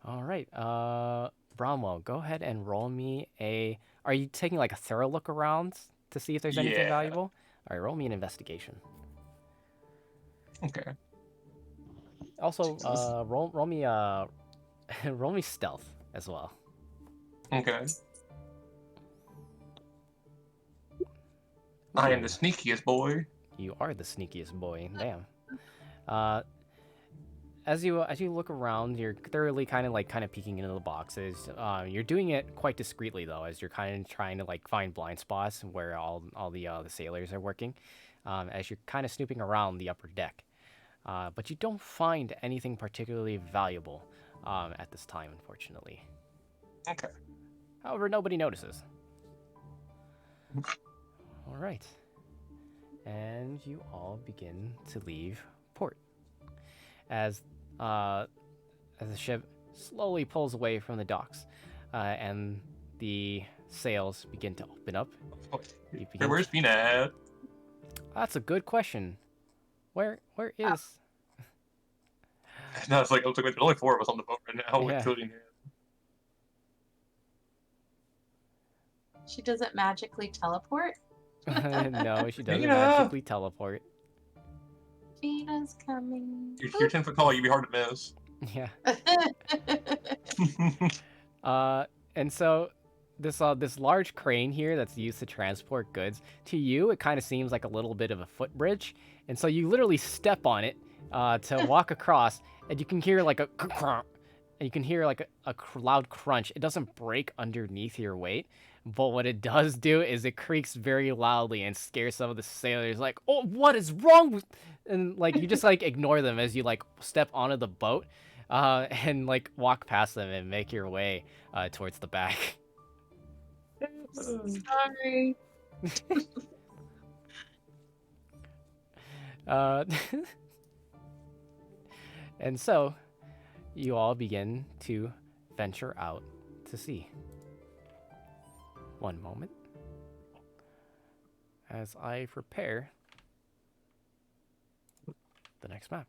All right, Bromwell, go ahead and roll me a. Are you taking like a thorough look around to see if there's anything Yeah. valuable? All right, roll me an investigation. Okay. Also, Jesus. roll me roll me stealth as well. Okay. I am the sneakiest boy. You are the sneakiest boy. Damn. As you look around, you're thoroughly kind of peeking into the boxes. You're doing it quite discreetly though, as you're kind of trying to like find blind spots where all the sailors are working. As you're kind of snooping around the upper deck, but you don't find anything particularly valuable at this time, unfortunately. Okay. However, nobody notices. All right. And you all begin to leave port. As the ship slowly pulls away from the docks, and the sails begin to open up. You begin Where's Pina at? That's a good question. Where is? No, it's like there's only 4 of us on the boat right now, Yeah. including him. She doesn't magically teleport. No, she doesn't Pina! magically teleport. Fina's coming. You're 10 foot tall, you'd be hard to miss. Yeah. And so this large crane here that's used to transport goods, to you it kind of seems like a little bit of a footbridge, and so you literally step on it to walk across, and you can hear like a and you can hear like a loud crunch. It doesn't break underneath your weight, but what it does do is it creaks very loudly and scares some of the sailors. Like, oh, what is wrong with? And like you just like ignore them as you like step onto the boat, and like walk past them and make your way towards the back. Sorry. And so you all begin to venture out to sea. One moment as I prepare the next map.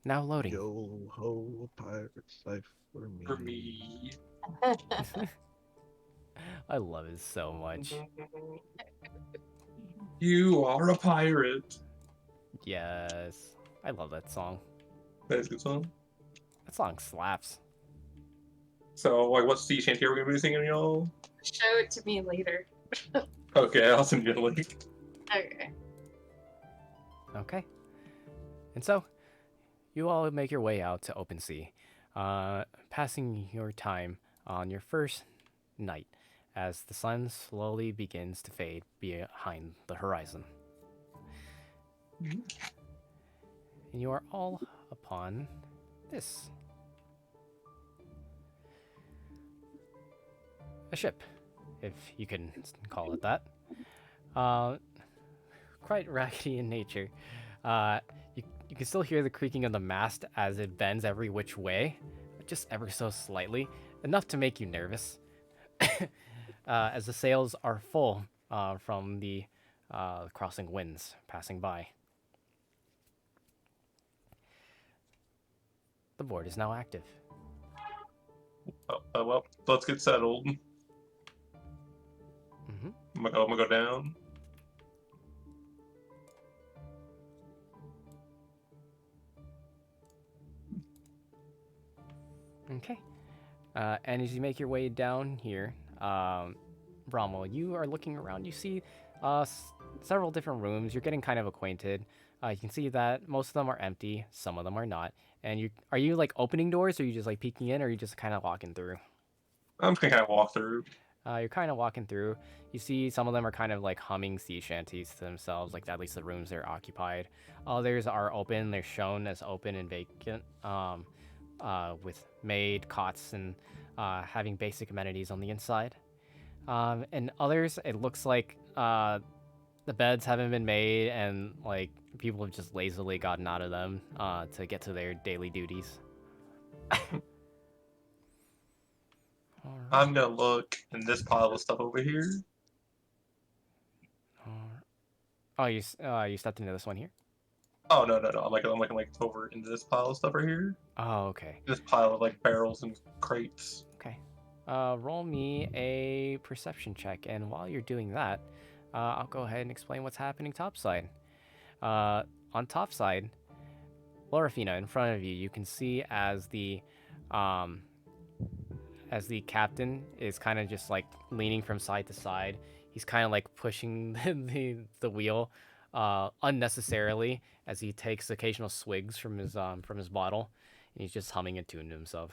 Now loading. Yo ho, pirate's life for me. For me. I love it so much. You are a pirate. Yes. I love that song. That's a good song. That song slaps. So, like, what's the shanty we're gonna be singing, y'all? Show it to me later. Okay, I'll send you a link. Okay. Okay. And so, you all make your way out to open sea, passing your time on your first night as the sun slowly begins to fade behind the horizon. And you are all upon this. A ship, if you can call it that. Quite raggedy in nature. You can still hear the creaking of the mast as it bends every which way, just ever so slightly, enough to make you nervous. As the sails are full from the crossing winds passing by. The board is now active. Well, let's get settled. Mm-hmm. I'm gonna go down. Okay. And as you make your way down here, Bromwell, you are looking around. You see several different rooms. You're getting kind of acquainted. You can see that most of them are empty. Some of them are not. And are you like opening doors, or are you just like peeking in, or are you just kind of walking through? I'm just gonna kind of walk through. You're kind of walking through. You see some of them are kind of like humming sea shanties to themselves, like at least the rooms they're occupied. Others are open. They're shown as open and vacant, with made cots and having basic amenities on the inside. And others, it looks like the beds haven't been made and like people have just lazily gotten out of them to get to their daily duties. I'm gonna look in this pile of stuff over here. Oh, you stepped into this one here? Oh no. I'm looking like over into this pile of stuff right here. Oh, okay. This pile of like barrels and crates. Okay. Roll me a perception check, and while you're doing that, I'll go ahead and explain what's happening topside. On topside, Lorafina, in front of you, you can see as the captain is kind of just like leaning from side to side. He's kind of like pushing the wheel unnecessarily as he takes occasional swigs from his bottle, and he's just humming a tune to himself.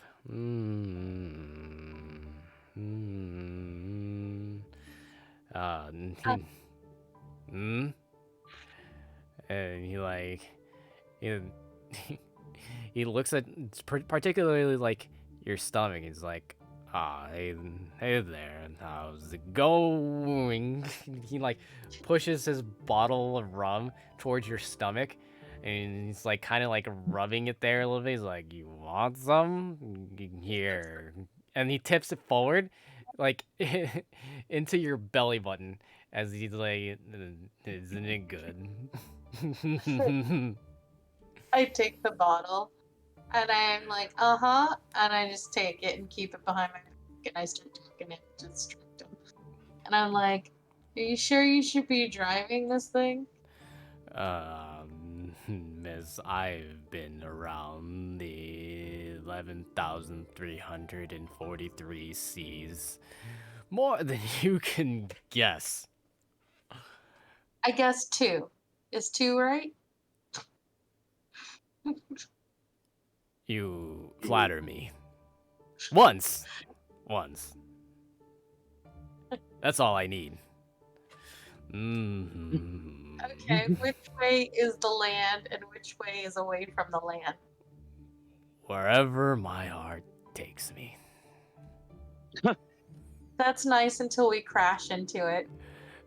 And he like he, he looks at particularly like your stomach. He's like, hey there, how's it going? He like pushes his bottle of rum towards your stomach, and he's like kind of like rubbing it there a little bit. He's like, you want some? Here. And he tips it forward, like into your belly button, as he's like, isn't it good? I take the bottle and I'm like, and I just take it and keep it behind my back and I start talking it to distract him. And I'm like, are you sure you should be driving this thing? Miss, I've been around the 11,343 seas. More than you can guess. I guess 2. Is 2 right? You flatter me. Once. That's all I need. Okay, which way is the land and which way is away from the land? Wherever my heart takes me. That's nice until we crash into it.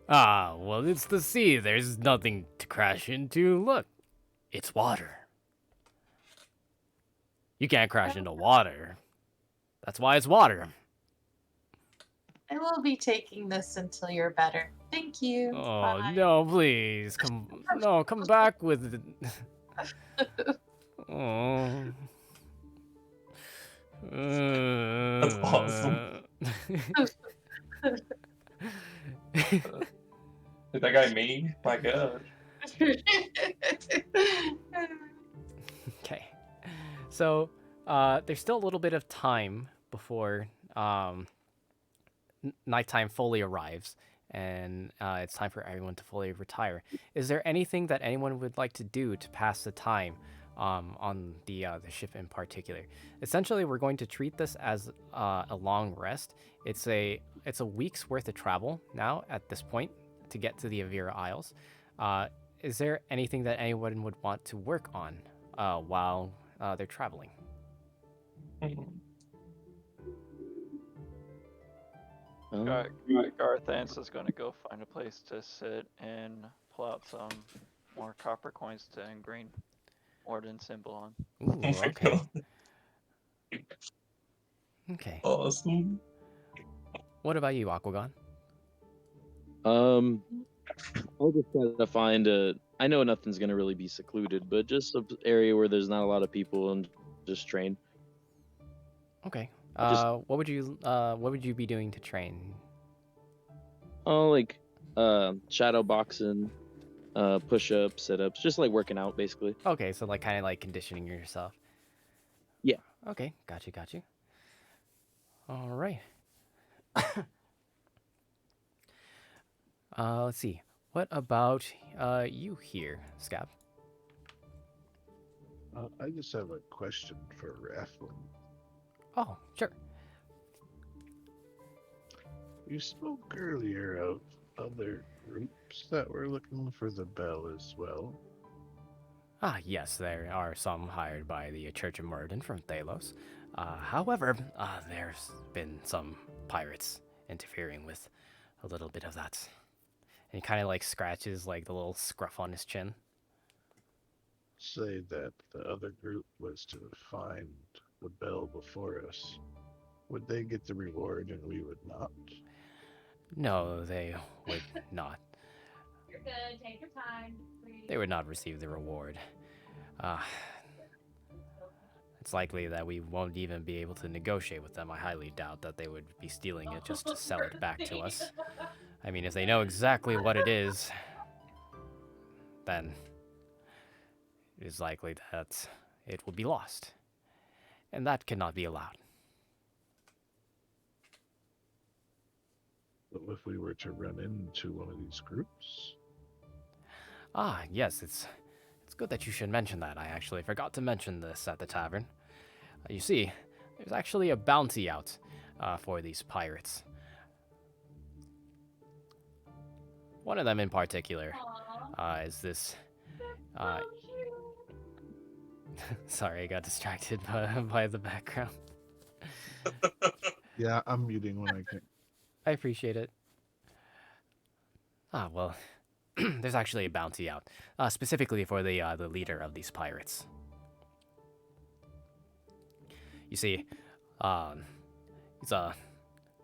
Ah, well, it's the sea. There's nothing to crash into. Look, it's water. You can't crash into water. That's why it's water. I will be taking this until you're better. Thank you. Oh, Bye. no, please. Come back with it. Oh. That's awesome. Is that guy me? My God. Okay. So, there's still a little bit of time before before nighttime fully arrives and it's time for everyone to fully retire. Is there anything that anyone would like to do to pass the time on the ship in particular? Essentially, we're going to treat this as a long rest. It's a week's worth of travel now at this point to get to the Avira Isles. Is there anything that anyone would want to work on while they're traveling? Garthance is going to go find a place to sit and pull out some more copper coins to engrain Warden symbol on. Ooh, Oh my okay. god. Okay. Awesome. What about you, Aquagon? I'll just try to find a. I know nothing's gonna really be secluded, but just an area where there's not a lot of people and just train. Okay. Just- what would you be doing to train? Oh, like shadow boxing, push-ups, sit-ups, just like working out basically. Okay, so like kind of like conditioning yourself. Yeah. Okay, got you. All right. Let's see. What about you here, Scab? I just have a question for Rafflin. Oh, sure. You spoke earlier of other groups that were looking for the bell as well. Ah, yes, there are some hired by the Church of Murden from Thalos. However, there's been some pirates interfering with a little bit of that. And he kind of like scratches like the little scruff on his chin. Say that the other group was to find the bell before us. Would they get the reward and we would not? No, they would not. You're good. Take your time. Please. They would not receive the reward. It's likely that we won't even be able to negotiate with them. I highly doubt that they would be stealing it just to sell it back to us. I mean, if they know exactly what it is, then it is likely that it will be lost. And that cannot be allowed. But if we were to run into one of these groups? Ah, yes, it's good that you should mention that. I actually forgot to mention this at the tavern. You see, there's actually a bounty out for these pirates. One of them in particular is this. Sorry, I got distracted by the background. Yeah, I'm muting when I can. I appreciate it. Ah, well, there's actually a bounty out, specifically for the leader of these pirates. You see, he's a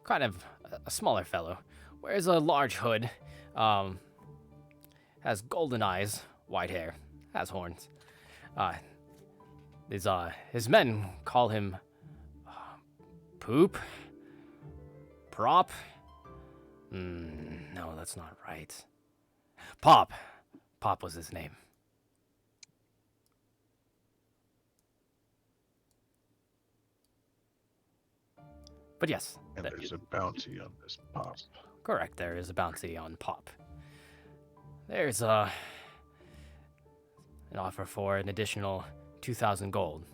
kind of a smaller fellow, wears a large hood, has golden eyes, white hair, has horns. His men call him Poop, Prop. No, that's not right. Pop. Pop was his name. But yes, And there's a bounty on this pop. correct. There is a bounty on Pop. There's an offer for an additional 2,000 gold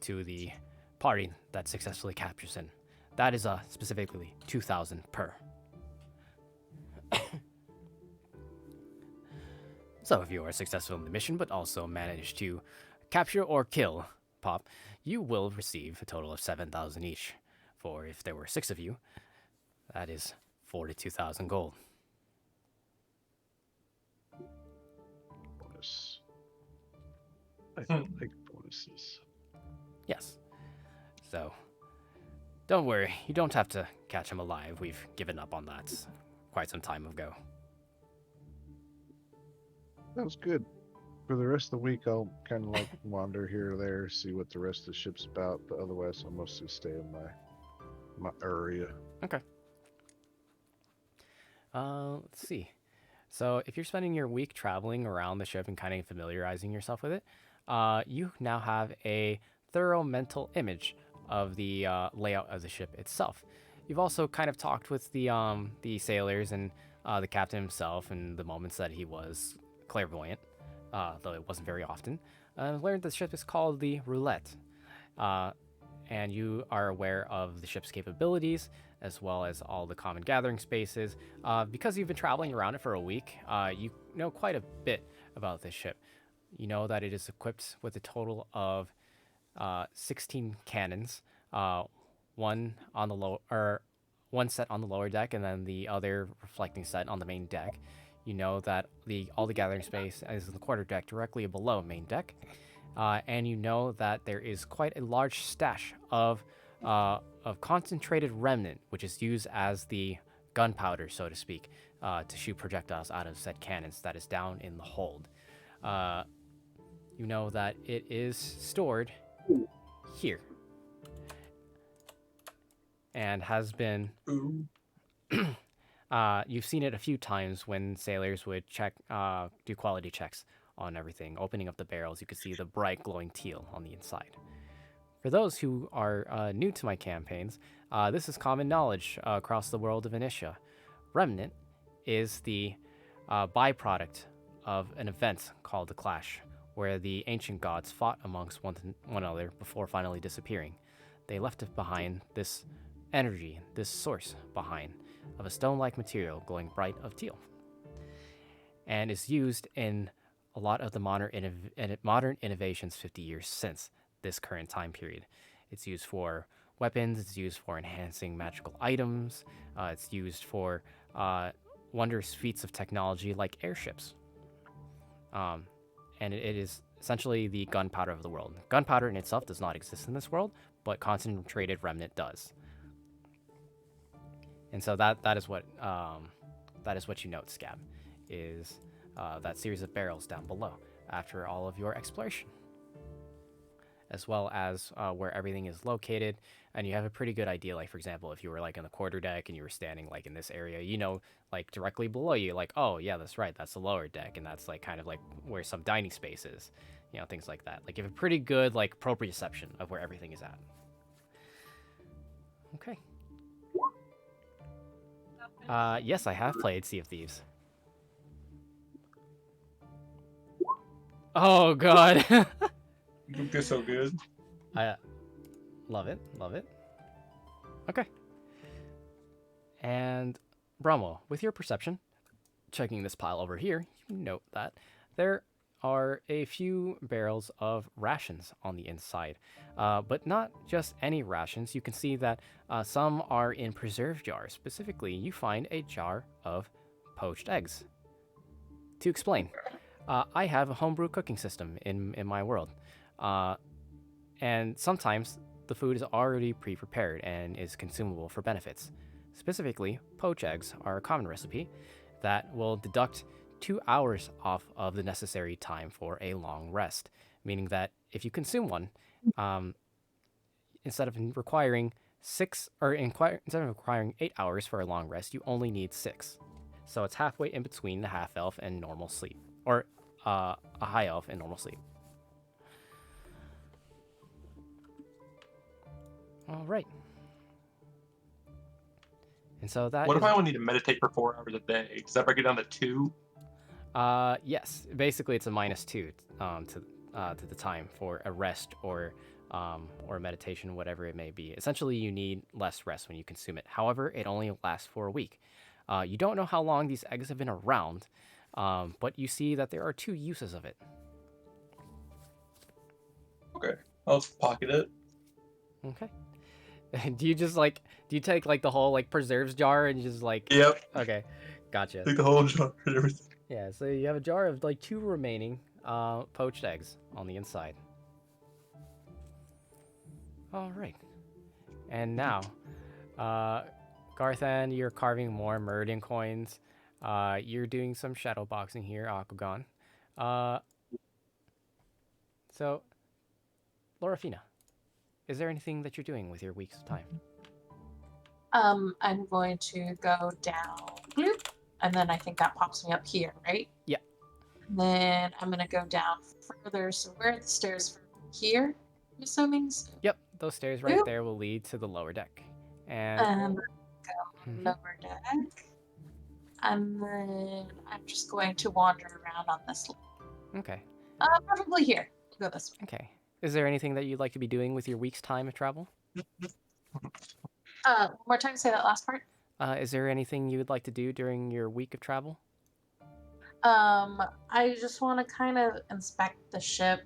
to the party that successfully captures him. That is specifically 2,000 per. So if you are successful in the mission, but also manage to capture or kill Pop, you will receive a total of 7,000 each. For if there were 6 of you, that is 42,000 gold. Bonus. I like bonuses. Yes. So, don't worry, you don't have to catch him alive. We've given up on that quite some time ago. That was good. For the rest of the week, I'll kind of like wander here or there, see what the rest of the ship's about, but otherwise, I'll mostly stay in my area. Okay. Let's see. So if you're spending your week traveling around the ship and kind of familiarizing yourself with it, you now have a thorough mental image of the layout of the ship itself. You've also kind of talked with the sailors and the captain himself in the moments that he was clairvoyant, though it wasn't very often. Learned the ship is called the Roulette, and you are aware of the ship's capabilities as well as all the common gathering spaces. Because you've been traveling around it for a week, you know quite a bit about this ship. You know that it is equipped with a total of 16 cannons, one on the one set on the lower deck, and then the other reflecting set on the main deck. You know that all the gathering space is the quarter deck directly below main deck, and you know that there is quite a large stash of concentrated remnant, which is used as the gunpowder, so to speak, to shoot projectiles out of said cannons. That is down in the hold. You know that it is stored here and has been. Ooh. You've seen it a few times when sailors would do quality checks on everything. Opening up the barrels, you could see the bright glowing teal on the inside. For those who are new to my campaigns, this is common knowledge across the world of Initia. Remnant is the byproduct of an event called the Clash, where the ancient gods fought amongst one another before finally disappearing. They left behind this energy, this source behind, of a stone-like material glowing bright of teal, and is used in a lot of the modern innovations 50 years since this current time period. It's used for weapons, it's used for enhancing magical items, it's used for wondrous feats of technology like airships. And it is essentially the gunpowder of the world. Gunpowder in itself does not exist in this world, but concentrated remnant does. And so that is what you note, Scab, is that series of barrels down below after all of your exploration, as well as where everything is located. And you have a pretty good idea, like, for example, if you were like in the quarter deck and you were standing like in this area, you know, like directly below you, like, oh yeah, that's right, that's the lower deck, and that's like kind of like where some dining space is, you know, things like that. Like you have a pretty good like proprioception of where everything is at. Okay. Yes, I have played Sea of Thieves. Oh god. You do so good. I love it, love it. Okay. And Bromwell, with your perception, checking this pile over here, you note that there are a few barrels of rations on the inside, but not just any rations. You can see that some are in preserve jars. Specifically, you find a jar of poached eggs. To explain, I have a homebrew cooking system in my world, and sometimes the food is already pre-prepared and is consumable for benefits. Specifically, poached eggs are a common recipe that will deduct 2 hours off of the necessary time for a long rest, meaning that if you consume one, instead of requiring 8 hours for a long rest, you only need 6. So it's halfway in between the half elf and normal sleep, or a high elf and normal sleep. All right. And so that. What if I only need to meditate for 4 hours a day? Does that break it down to 2? Yes. Basically, it's a -2 to the time for a rest or meditation, whatever it may be. Essentially, you need less rest when you consume it. However, it only lasts for a week. You don't know how long these eggs have been around, but you see that there are 2 uses of it. Okay, I'll just pocket it. Okay. Do you take like the whole like preserves jar and just like? Yep. Okay, gotcha. Take the whole jar and everything. Yeah, so you have a jar of like 2 remaining poached eggs on the inside. All right. And now, Garthan, you're carving more Meridian coins. You're doing some shadow boxing here, Akugan. So, Lorafina, is there anything that you're doing with your week's time? I'm going to go down, bloop, and then I think that pops me up here, right? Yeah. And then I'm gonna go down further. So where are the stairs from here? I'm assuming. So. Yep, those stairs right Yep. there will lead to the lower deck. And And Mhm. lower deck. And then I'm just going to wander around on this. Okay. Probably here. Go this way. Okay. Is there anything that you'd like to be doing with your week's time of travel? One more time, say that last part. Is there anything you would like to do during your week of travel? I just want to kind of inspect the ship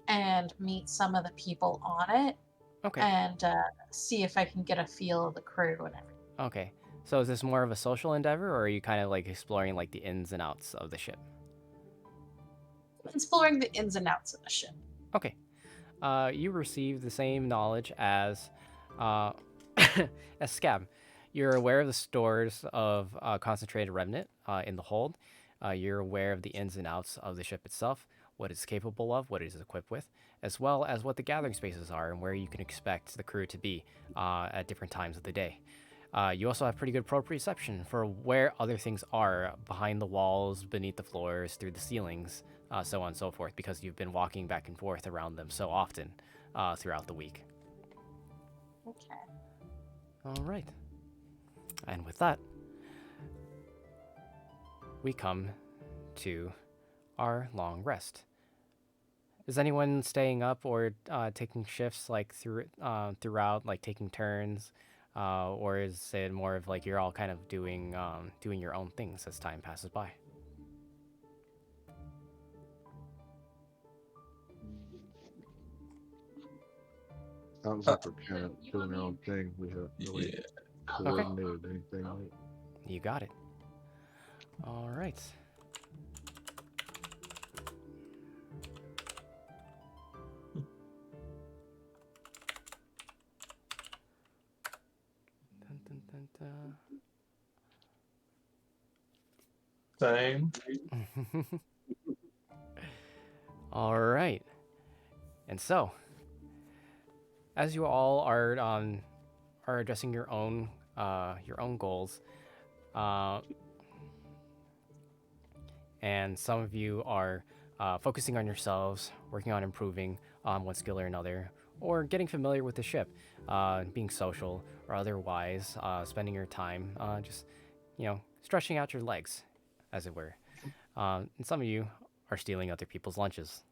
and meet some of the people on it Okay. and see if I can get a feel of the crew and everything. Okay. So is this more of a social endeavor, or are you kind of like exploring like the ins and outs of the ship? Exploring the ins and outs of the ship. Okay. You receive the same knowledge as uh, as Scab. You're aware of the stores of concentrated remnant in the hold. You're aware of the ins and outs of the ship itself, what it's capable of, what it is equipped with, as well as what the gathering spaces are and where you can expect the crew to be at different times of the day. You also have pretty good proprioception for where other things are behind the walls, beneath the floors, through the ceilings, so on and so forth, because you've been walking back and forth around them so often throughout the week. Okay. All right. And with that, we come to our long rest. Is anyone staying up or taking shifts like throughout, like taking turns, or is it more of like you're all kind of doing your own things as time passes by? Sounds like we're kind of doing our own thing. We haven't really Yeah. coordinated anything. Like, You got it. All right. Dun, dun, Same. dun, dun. All right. And so, as you all are addressing your own goals, uh, and some of you are focusing on yourselves, working on improving one skill or another, or getting familiar with the ship, being social or otherwise, spending your time just stretching out your legs, as it were. And some of you are stealing other people's lunches.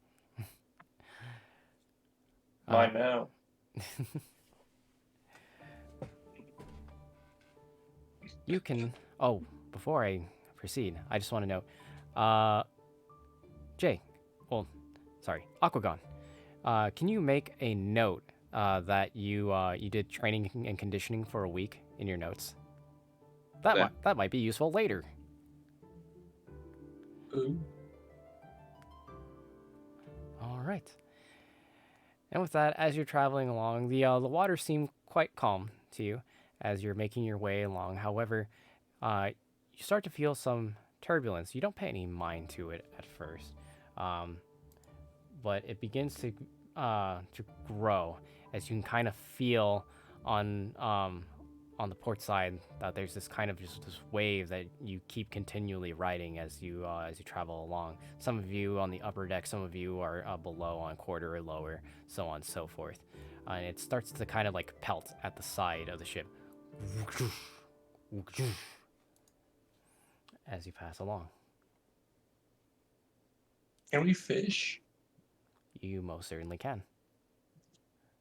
Mine now. You can. Oh, before I proceed, I just want to know, Jay. Well, sorry, Aquagon. Can you make a note that you did training and conditioning for a week in your notes? Okay. That might be useful later. Ooh. All right. And with that, as you're traveling along, the waters seem quite calm to you as you're making your way along. However, you start to feel some turbulence. You don't pay any mind to it at first, but it begins to grow as you can kind of feel on the port side that there's this kind of just this wave that you keep continually riding as you travel along. Some of you on the upper deck, some of you are below on quarter or lower, so on and so forth. And it starts to kind of like pelt at the side of the ship as you pass along. Can we fish? You most certainly can.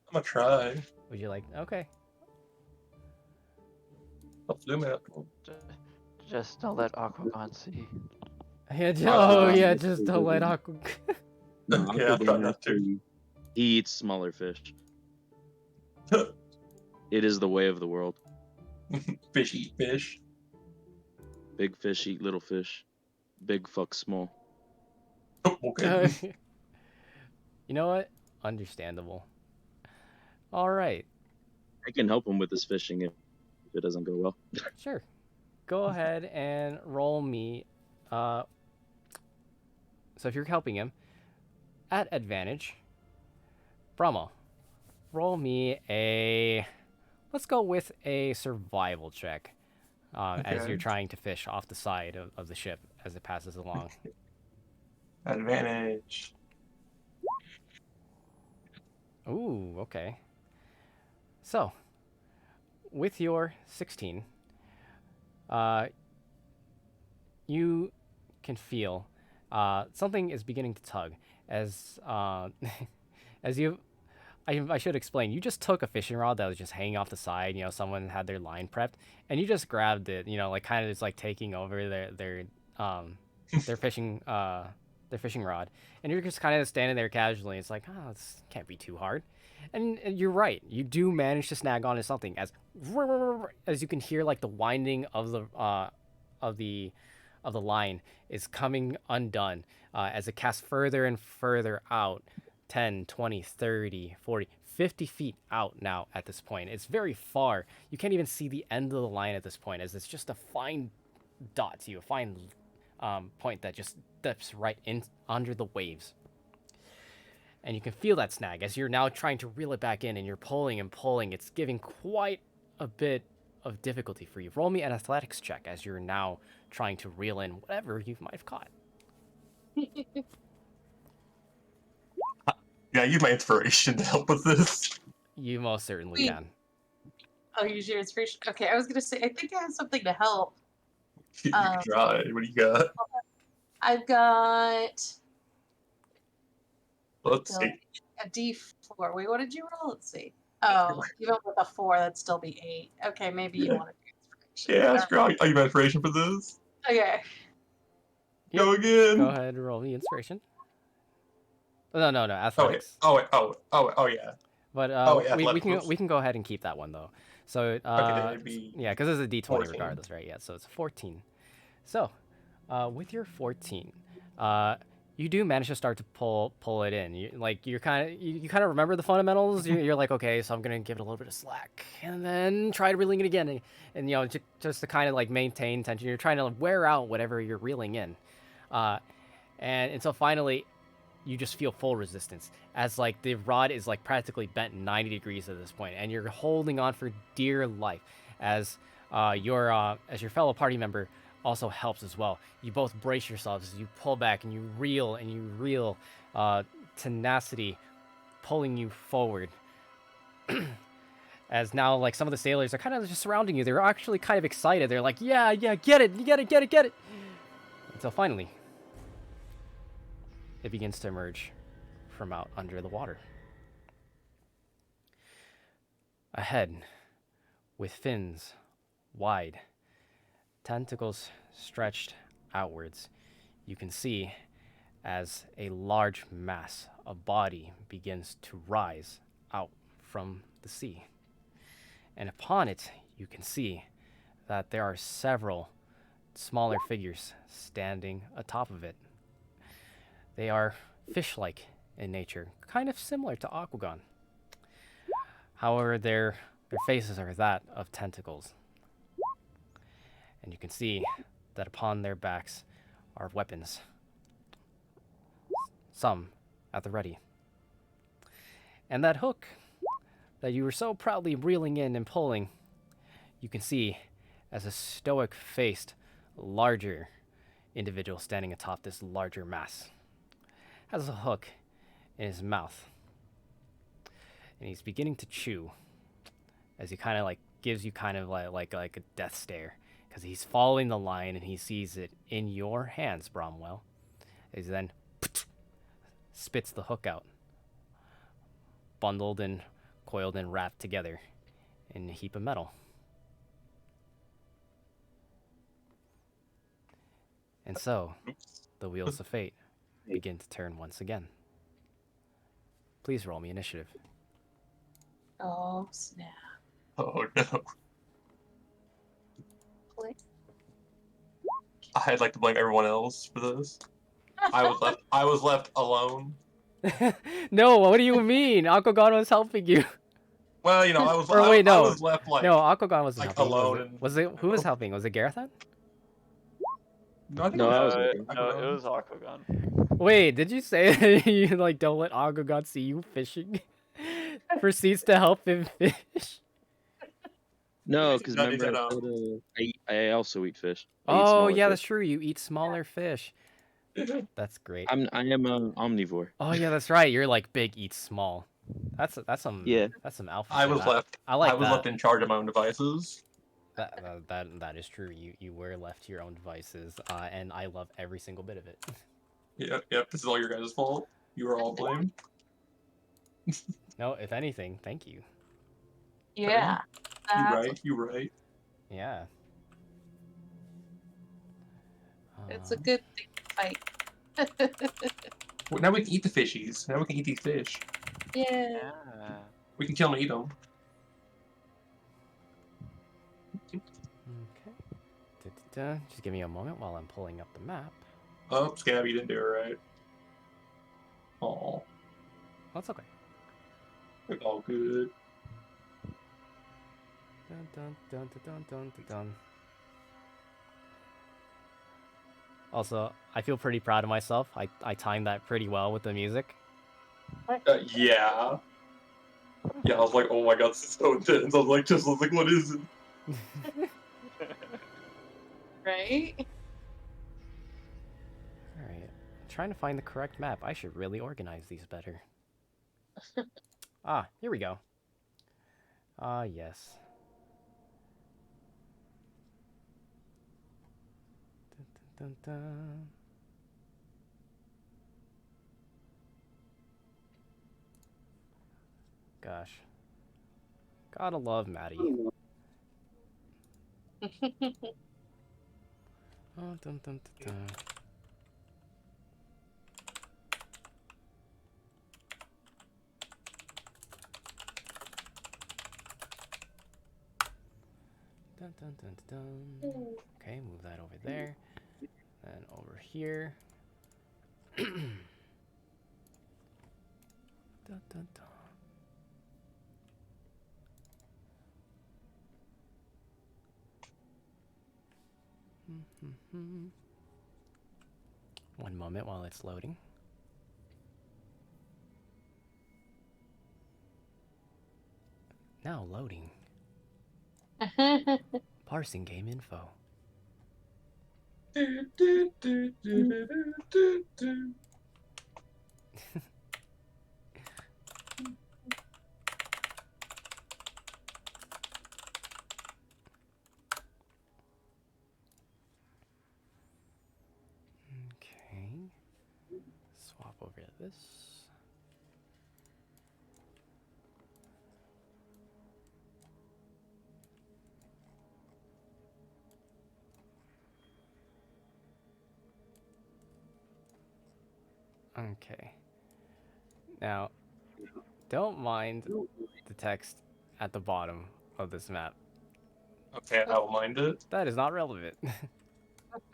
I'm gonna try. Would you like? Okay. I'll zoom out. Just don't let Aquagon see. Yeah. Oh, Yeah. Just don't let Aqua. No, Yeah, I'll try Aquagon not to. actually- He eats smaller fish. It is the way of the world. Fish eat fish. Big fish eat little fish. Big fuck small. Oh, okay. You know what? Understandable. All right. I can help him with his fishing if it doesn't go well. Sure. Go ahead and roll me. So if you're helping him, at advantage, Brahma, roll me a. Let's go with a survival check as Okay. you're trying to fish off the side of the ship as it passes along. Advantage. Ooh, okay. So, with your 16, you can feel something is beginning to tug as as you. I should explain. You just took a fishing rod that was just hanging off the side. Someone had their line prepped, and you just grabbed it. Like kind of just like taking over their fishing rod, and you're just kind of standing there casually. It's like, oh, this can't be too hard, and you're right. You do manage to snag onto something as you can hear like the winding of the line is coming undone as it casts further and further out. 10, 20, 30, 40, 50 feet out now at this point. It's very far. You can't even see the end of the line at this point, as it's just a fine dot to you, a fine point that just dips right in under the waves. And you can feel that snag as you're now trying to reel it back in, and you're pulling and pulling. It's giving quite a bit of difficulty for you. Roll me an athletics check as you're now trying to reel in whatever you might have caught. Yeah, I use my inspiration to help with this. You most certainly can. Oh, use your inspiration. Okay, I was gonna say I think I have something to help. You can try. What do you got? I've got Let's see. a D4. Wait, what did you roll? Let's see. Oh, even with a 4, that'd still be 8. Okay, maybe you want to do inspiration. Yeah, that's great. I'll use my inspiration for this. Okay. Go again. Go ahead and roll me inspiration. No, athletics. Oh, yeah. But yeah, we can go ahead and keep that one though. So then it'd be yeah, because it's a D20 14. regardless, right? Yeah, so it's 14. So with your 14, you do manage to start to pull it in. You kind of remember the fundamentals. You're like, okay, so I'm gonna give it a little bit of slack, and then try reeling it again, and just to kind of like maintain tension. You're trying to wear out whatever you're reeling in, and until finally you just feel full resistance as like the rod is like practically bent 90 degrees at this point, and you're holding on for dear life as your fellow party member also helps as well. You both brace yourselves as you pull back and you reel, tenacity pulling you forward. As now like some of the sailors are kind of just surrounding you. They're actually kind of excited. They're like, yeah, get it, you get it. Until finally it begins to emerge from out under the water. A head with fins wide, tentacles stretched outwards. You can see as a large mass of body begins to rise out from the sea. And upon it, you can see that there are several smaller figures standing atop of it. They are fish-like in nature, kind of similar to Aquagon. However, their faces are that of tentacles. And you can see that upon their backs are weapons, some at the ready. And that hook that you were so proudly reeling in and pulling, you can see as a stoic-faced, larger individual standing atop this larger mass has a hook in his mouth, and he's beginning to chew as he kind of like gives you kind of like a death stare, because he's following the line and he sees it in your hands, Bromwell. He then spits the hook out, bundled and coiled and wrapped together in a heap of metal. And so the wheels of fate begin to turn once again. Please roll me initiative. Oh, snap. Oh no. Click. I'd like to blame everyone else for this. I was left alone. No, what do you mean? Aquagon was helping you. Well, I was. Or wait, I no. was left like. No, Aquagon wasn't like helping. alone. Was it who was helping? Was it Garathan? No, I think No, it I was. was No, it was Aquagon. Wait, did you say you like don't let Aquagon see you fishing? Proceeds to help him fish. No, because No, remember I also eat fish. I eat Oh smaller yeah, fish. that's true. You eat smaller fish. That's great. I am an omnivore. Oh yeah, that's right. You're like big eats small. That's some Yeah. that's some alpha I shit. was left. I like I was that. left in charge of my own devices. That is true. You were left to your own devices, and I love every single bit of it. Yep. This is all your guys' fault. You are all blamed. No, if anything, thank you. Yeah. You That's right. You right. Yeah. it's a good thing to fight. Well, now we can eat the fishies. Now we can eat these fish. Yeah. Yeah. We can kill them and eat them. Okay. Da-da-da. Just give me a moment while I'm pulling up the map. Oh, Scab, you didn't do it right. Oh, That's okay. it's all good. Dun, dun, dun, dun, dun, dun, dun. Also, I feel pretty proud of myself. I timed that pretty well with the music. Yeah. Yeah, I was like, oh my god, this is so intense. I was like, what is it? Right? Alright. Trying to find the correct map. I should really organize these better. Ah, here we go. Ah, yes. Dun, dun, dun. Gosh. Gotta love Maddie. Oh, dun, dun, dun, dun. Dun, dun, dun, dun, dun. Okay, move that over there. Then over here. Dun, dun, dun. One moment while it's loading. Now loading. Parsing game info. Okay. Swap over to this. Okay. Now, don't mind the text at the bottom of this map. Okay, I will mind it. That is not relevant.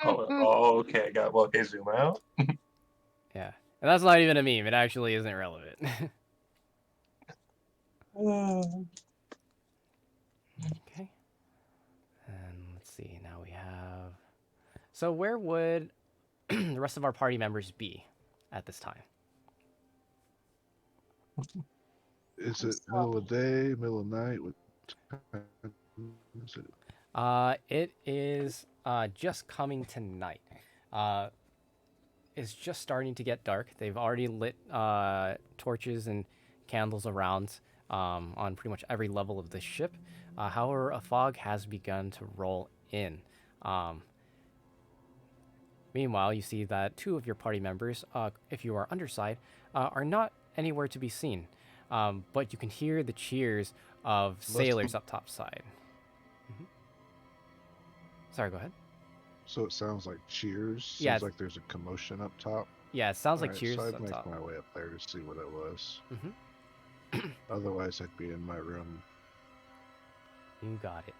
Oh, okay, got well, okay, zoom out. Yeah. And that's not even a meme. It actually isn't relevant. Okay. And let's see. Now we have. So, where would the rest of our party members be at this time? Is it middle of the day, middle of the night? What time is it? It is just coming to night. It's just starting to get dark. They've already lit torches and candles around on pretty much every level of the ship. However, a fog has begun to roll in. Meanwhile, you see that two of your party members, if you are underside, are not anywhere to be seen. But you can hear the cheers of sailors up top side. Sorry, go ahead. So it sounds like cheers. Yeah, Seems like there's a commotion up top. Yeah, it sounds like Alright, cheers so I'd up make top. my way up there to see what it was. Mhm. Otherwise, I'd be in my room. You got it.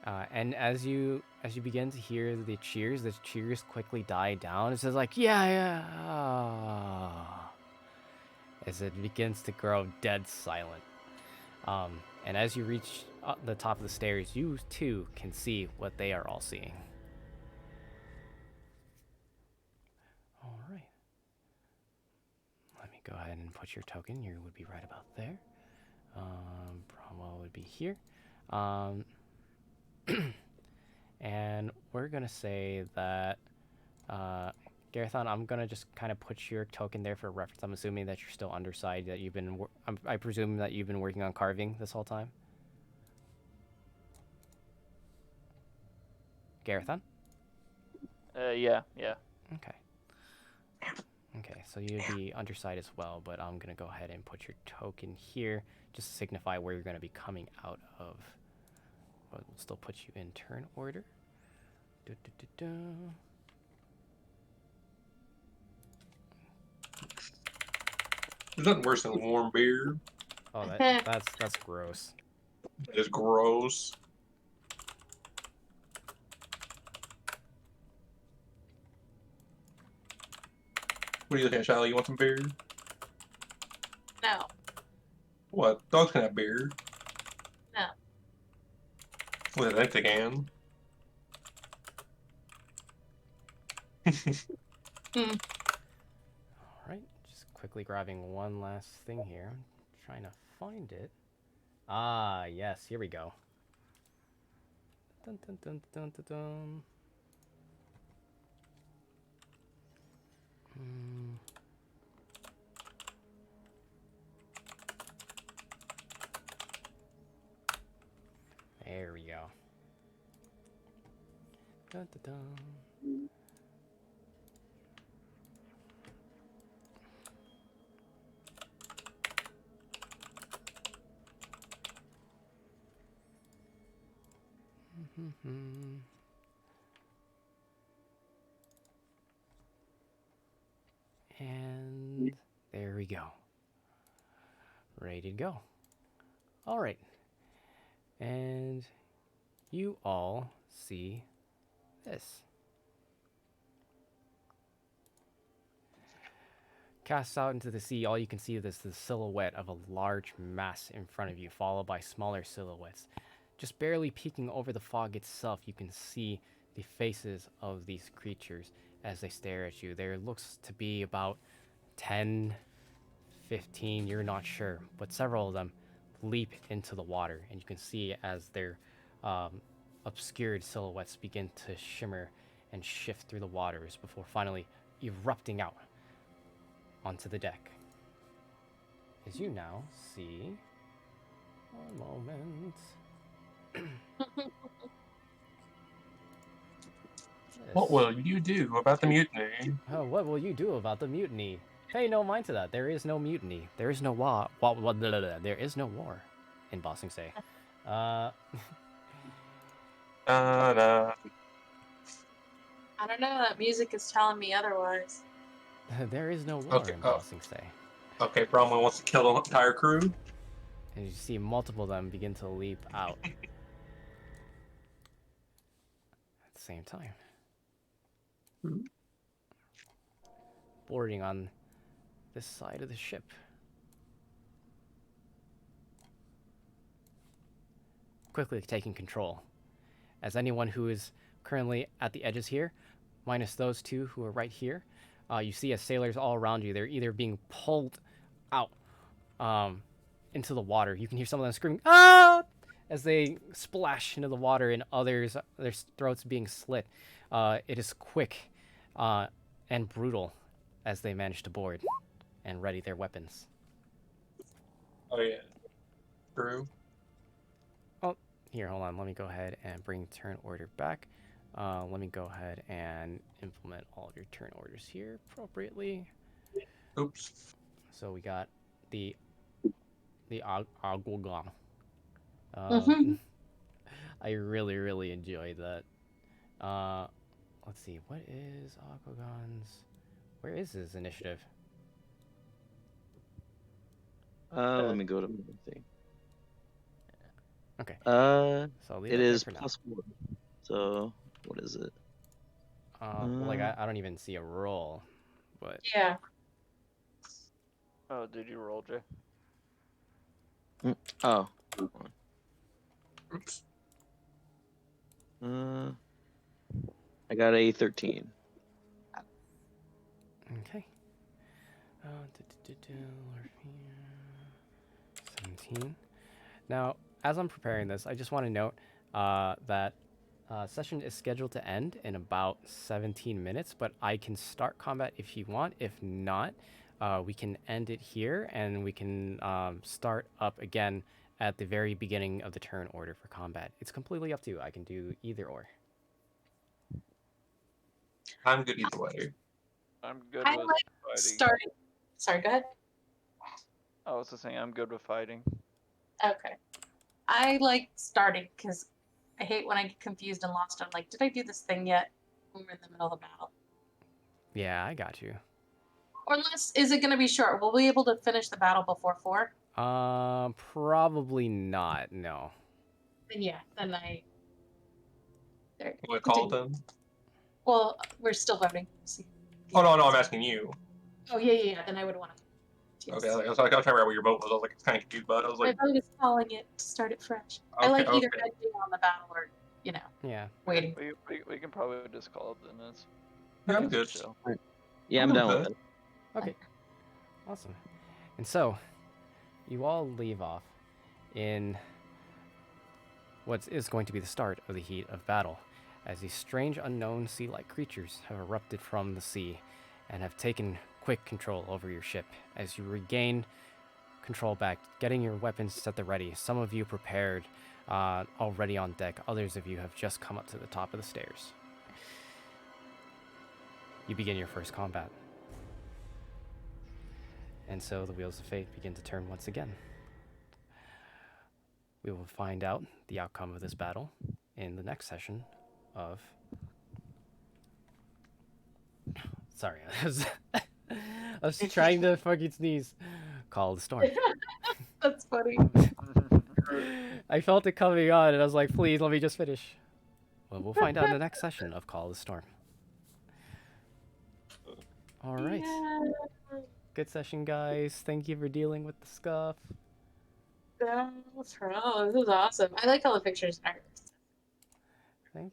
And as you begin to hear the cheers quickly die down. It says like, yeah. As it begins to grow dead silent. And as you reach the top of the stairs, you too can see what they are all seeing. All right. Let me go ahead and put your token. You would be right about there. Bromwell would be here. And we're going to say that Garathon, I'm gonna just kind of put your token there for reference. I'm assuming that you're still underside. That you've been. I presume that you've been working on carving this whole time. Garathon. Yeah. Okay. Okay, so you'd be underside as well, but I'm gonna go ahead and put your token here, just to signify where you're gonna be coming out of. But we'll still put you in turn order. Du-du-du-du. There's nothing worse than warm beer. Oh, that's gross. It is gross. What are you looking at, Shallow? You want some beer? No, What? Dogs can have beer. no. Well, I think they can. Alright, just quickly grabbing one last thing here. I'm trying to find it. Ah, yes, here we go. Dun, dun, dun, dun, dun, dun. Hmm. There we go. Dun, dun, dun. And there we go. Ready to go. All right. And you all see this. Cast out into the sea, all you can see is the silhouette of a large mass in front of you, followed by smaller silhouettes. Just barely peeking over the fog itself, you can see the faces of these creatures as they stare at you. There looks to be about 10, 15, you're not sure, but several of them leap into the water, and you can see as their obscured silhouettes begin to shimmer and shift through the waters before finally erupting out onto the deck. As you now see, one moment. What will you do about the mutiny? Oh, what will you do about the mutiny? Pay no mind to that. There is no mutiny. There is no there is no war in Bossing Say. Da. I don't know. That music is telling me otherwise. There is no war Okay, in Bossing Say. Okay, Bromwell wants to kill the entire crew. And you see multiple of them begin to leap out at the same time. Boarding on this side of the ship. Quickly taking control. As anyone who is currently at the edges here, minus those two who are right here, you see as sailors all around you, they're either being pulled out into the water. You can hear some of them screaming, "Ah!" as they splash into the water, and others, their throats being slit. It is quick and brutal as they manage to board and ready their weapons. Oh yeah, true. Oh, here, hold on. Let me go ahead and bring turn order back. Let me go ahead and implement all of your turn orders here appropriately. Oops. So we got the Agulgon. I really enjoyed that. Let's see, what is Agulgon's? Where is his initiative? Let me go to my thing. Okay. So So I'll leave it that there is for now. +4. So what is it? Like I don't even see a roll, but Yeah. Oh, did you roll, Jay? Oh. Oops. I got a 13. okay. 17. Now, as I'm preparing this, I just want to note that Session is scheduled to end in about 17 minutes, but I can start combat if you want. If not, we can end it here and we can start up again at the very beginning of the turn order for combat. It's completely up to you. I can do either or. I'm good either way. I'm good I with like fighting. starting. Sorry, go ahead. I was just saying I'm good with fighting. Okay. I like starting because I hate when I get confused and lost. I'm like, did I do this thing yet? When we're in the middle of the battle. Yeah, I got you. Or unless, is it going to be short? Will we be able to finish the battle before 4? Probably not. No. Then yeah, then I. There. What call continue. them? Well, we're still voting. See. Oh no, I'm asking you. Oh yeah. Then I would want to. Yes. Okay, I was trying to remember where your vote was. I was like kind of confused, but I was My like, vote is calling it to start it fresh. I Okay, like either okay. ending on the battle or, Yeah. waiting. We can probably just call it then. It's yeah, I'm it's good. chill. Yeah, I'm I'm down good. with that. Okay. Awesome. And so, you all leave off in what is going to be the start of the heat of battle, as these strange unknown sea-like creatures have erupted from the sea and have taken quick control over your ship. As you regain control back, getting your weapons at the ready, some of you prepared already on deck, others of you have just come up to the top of the stairs. You begin your first combat. And so the wheels of fate begin to turn once again. We will find out the outcome of this battle in the next session of... Sorry, I was trying to fucking sneeze. Call of the Storm. That's funny. I felt it coming on, and I was like, please, let me just finish. Well, we'll find out in the next session of Call of the Storm. All right. Yeah. Good session, guys. Thank you for dealing with the scuff. That's wrong. This is awesome. I like how the pictures are. Thank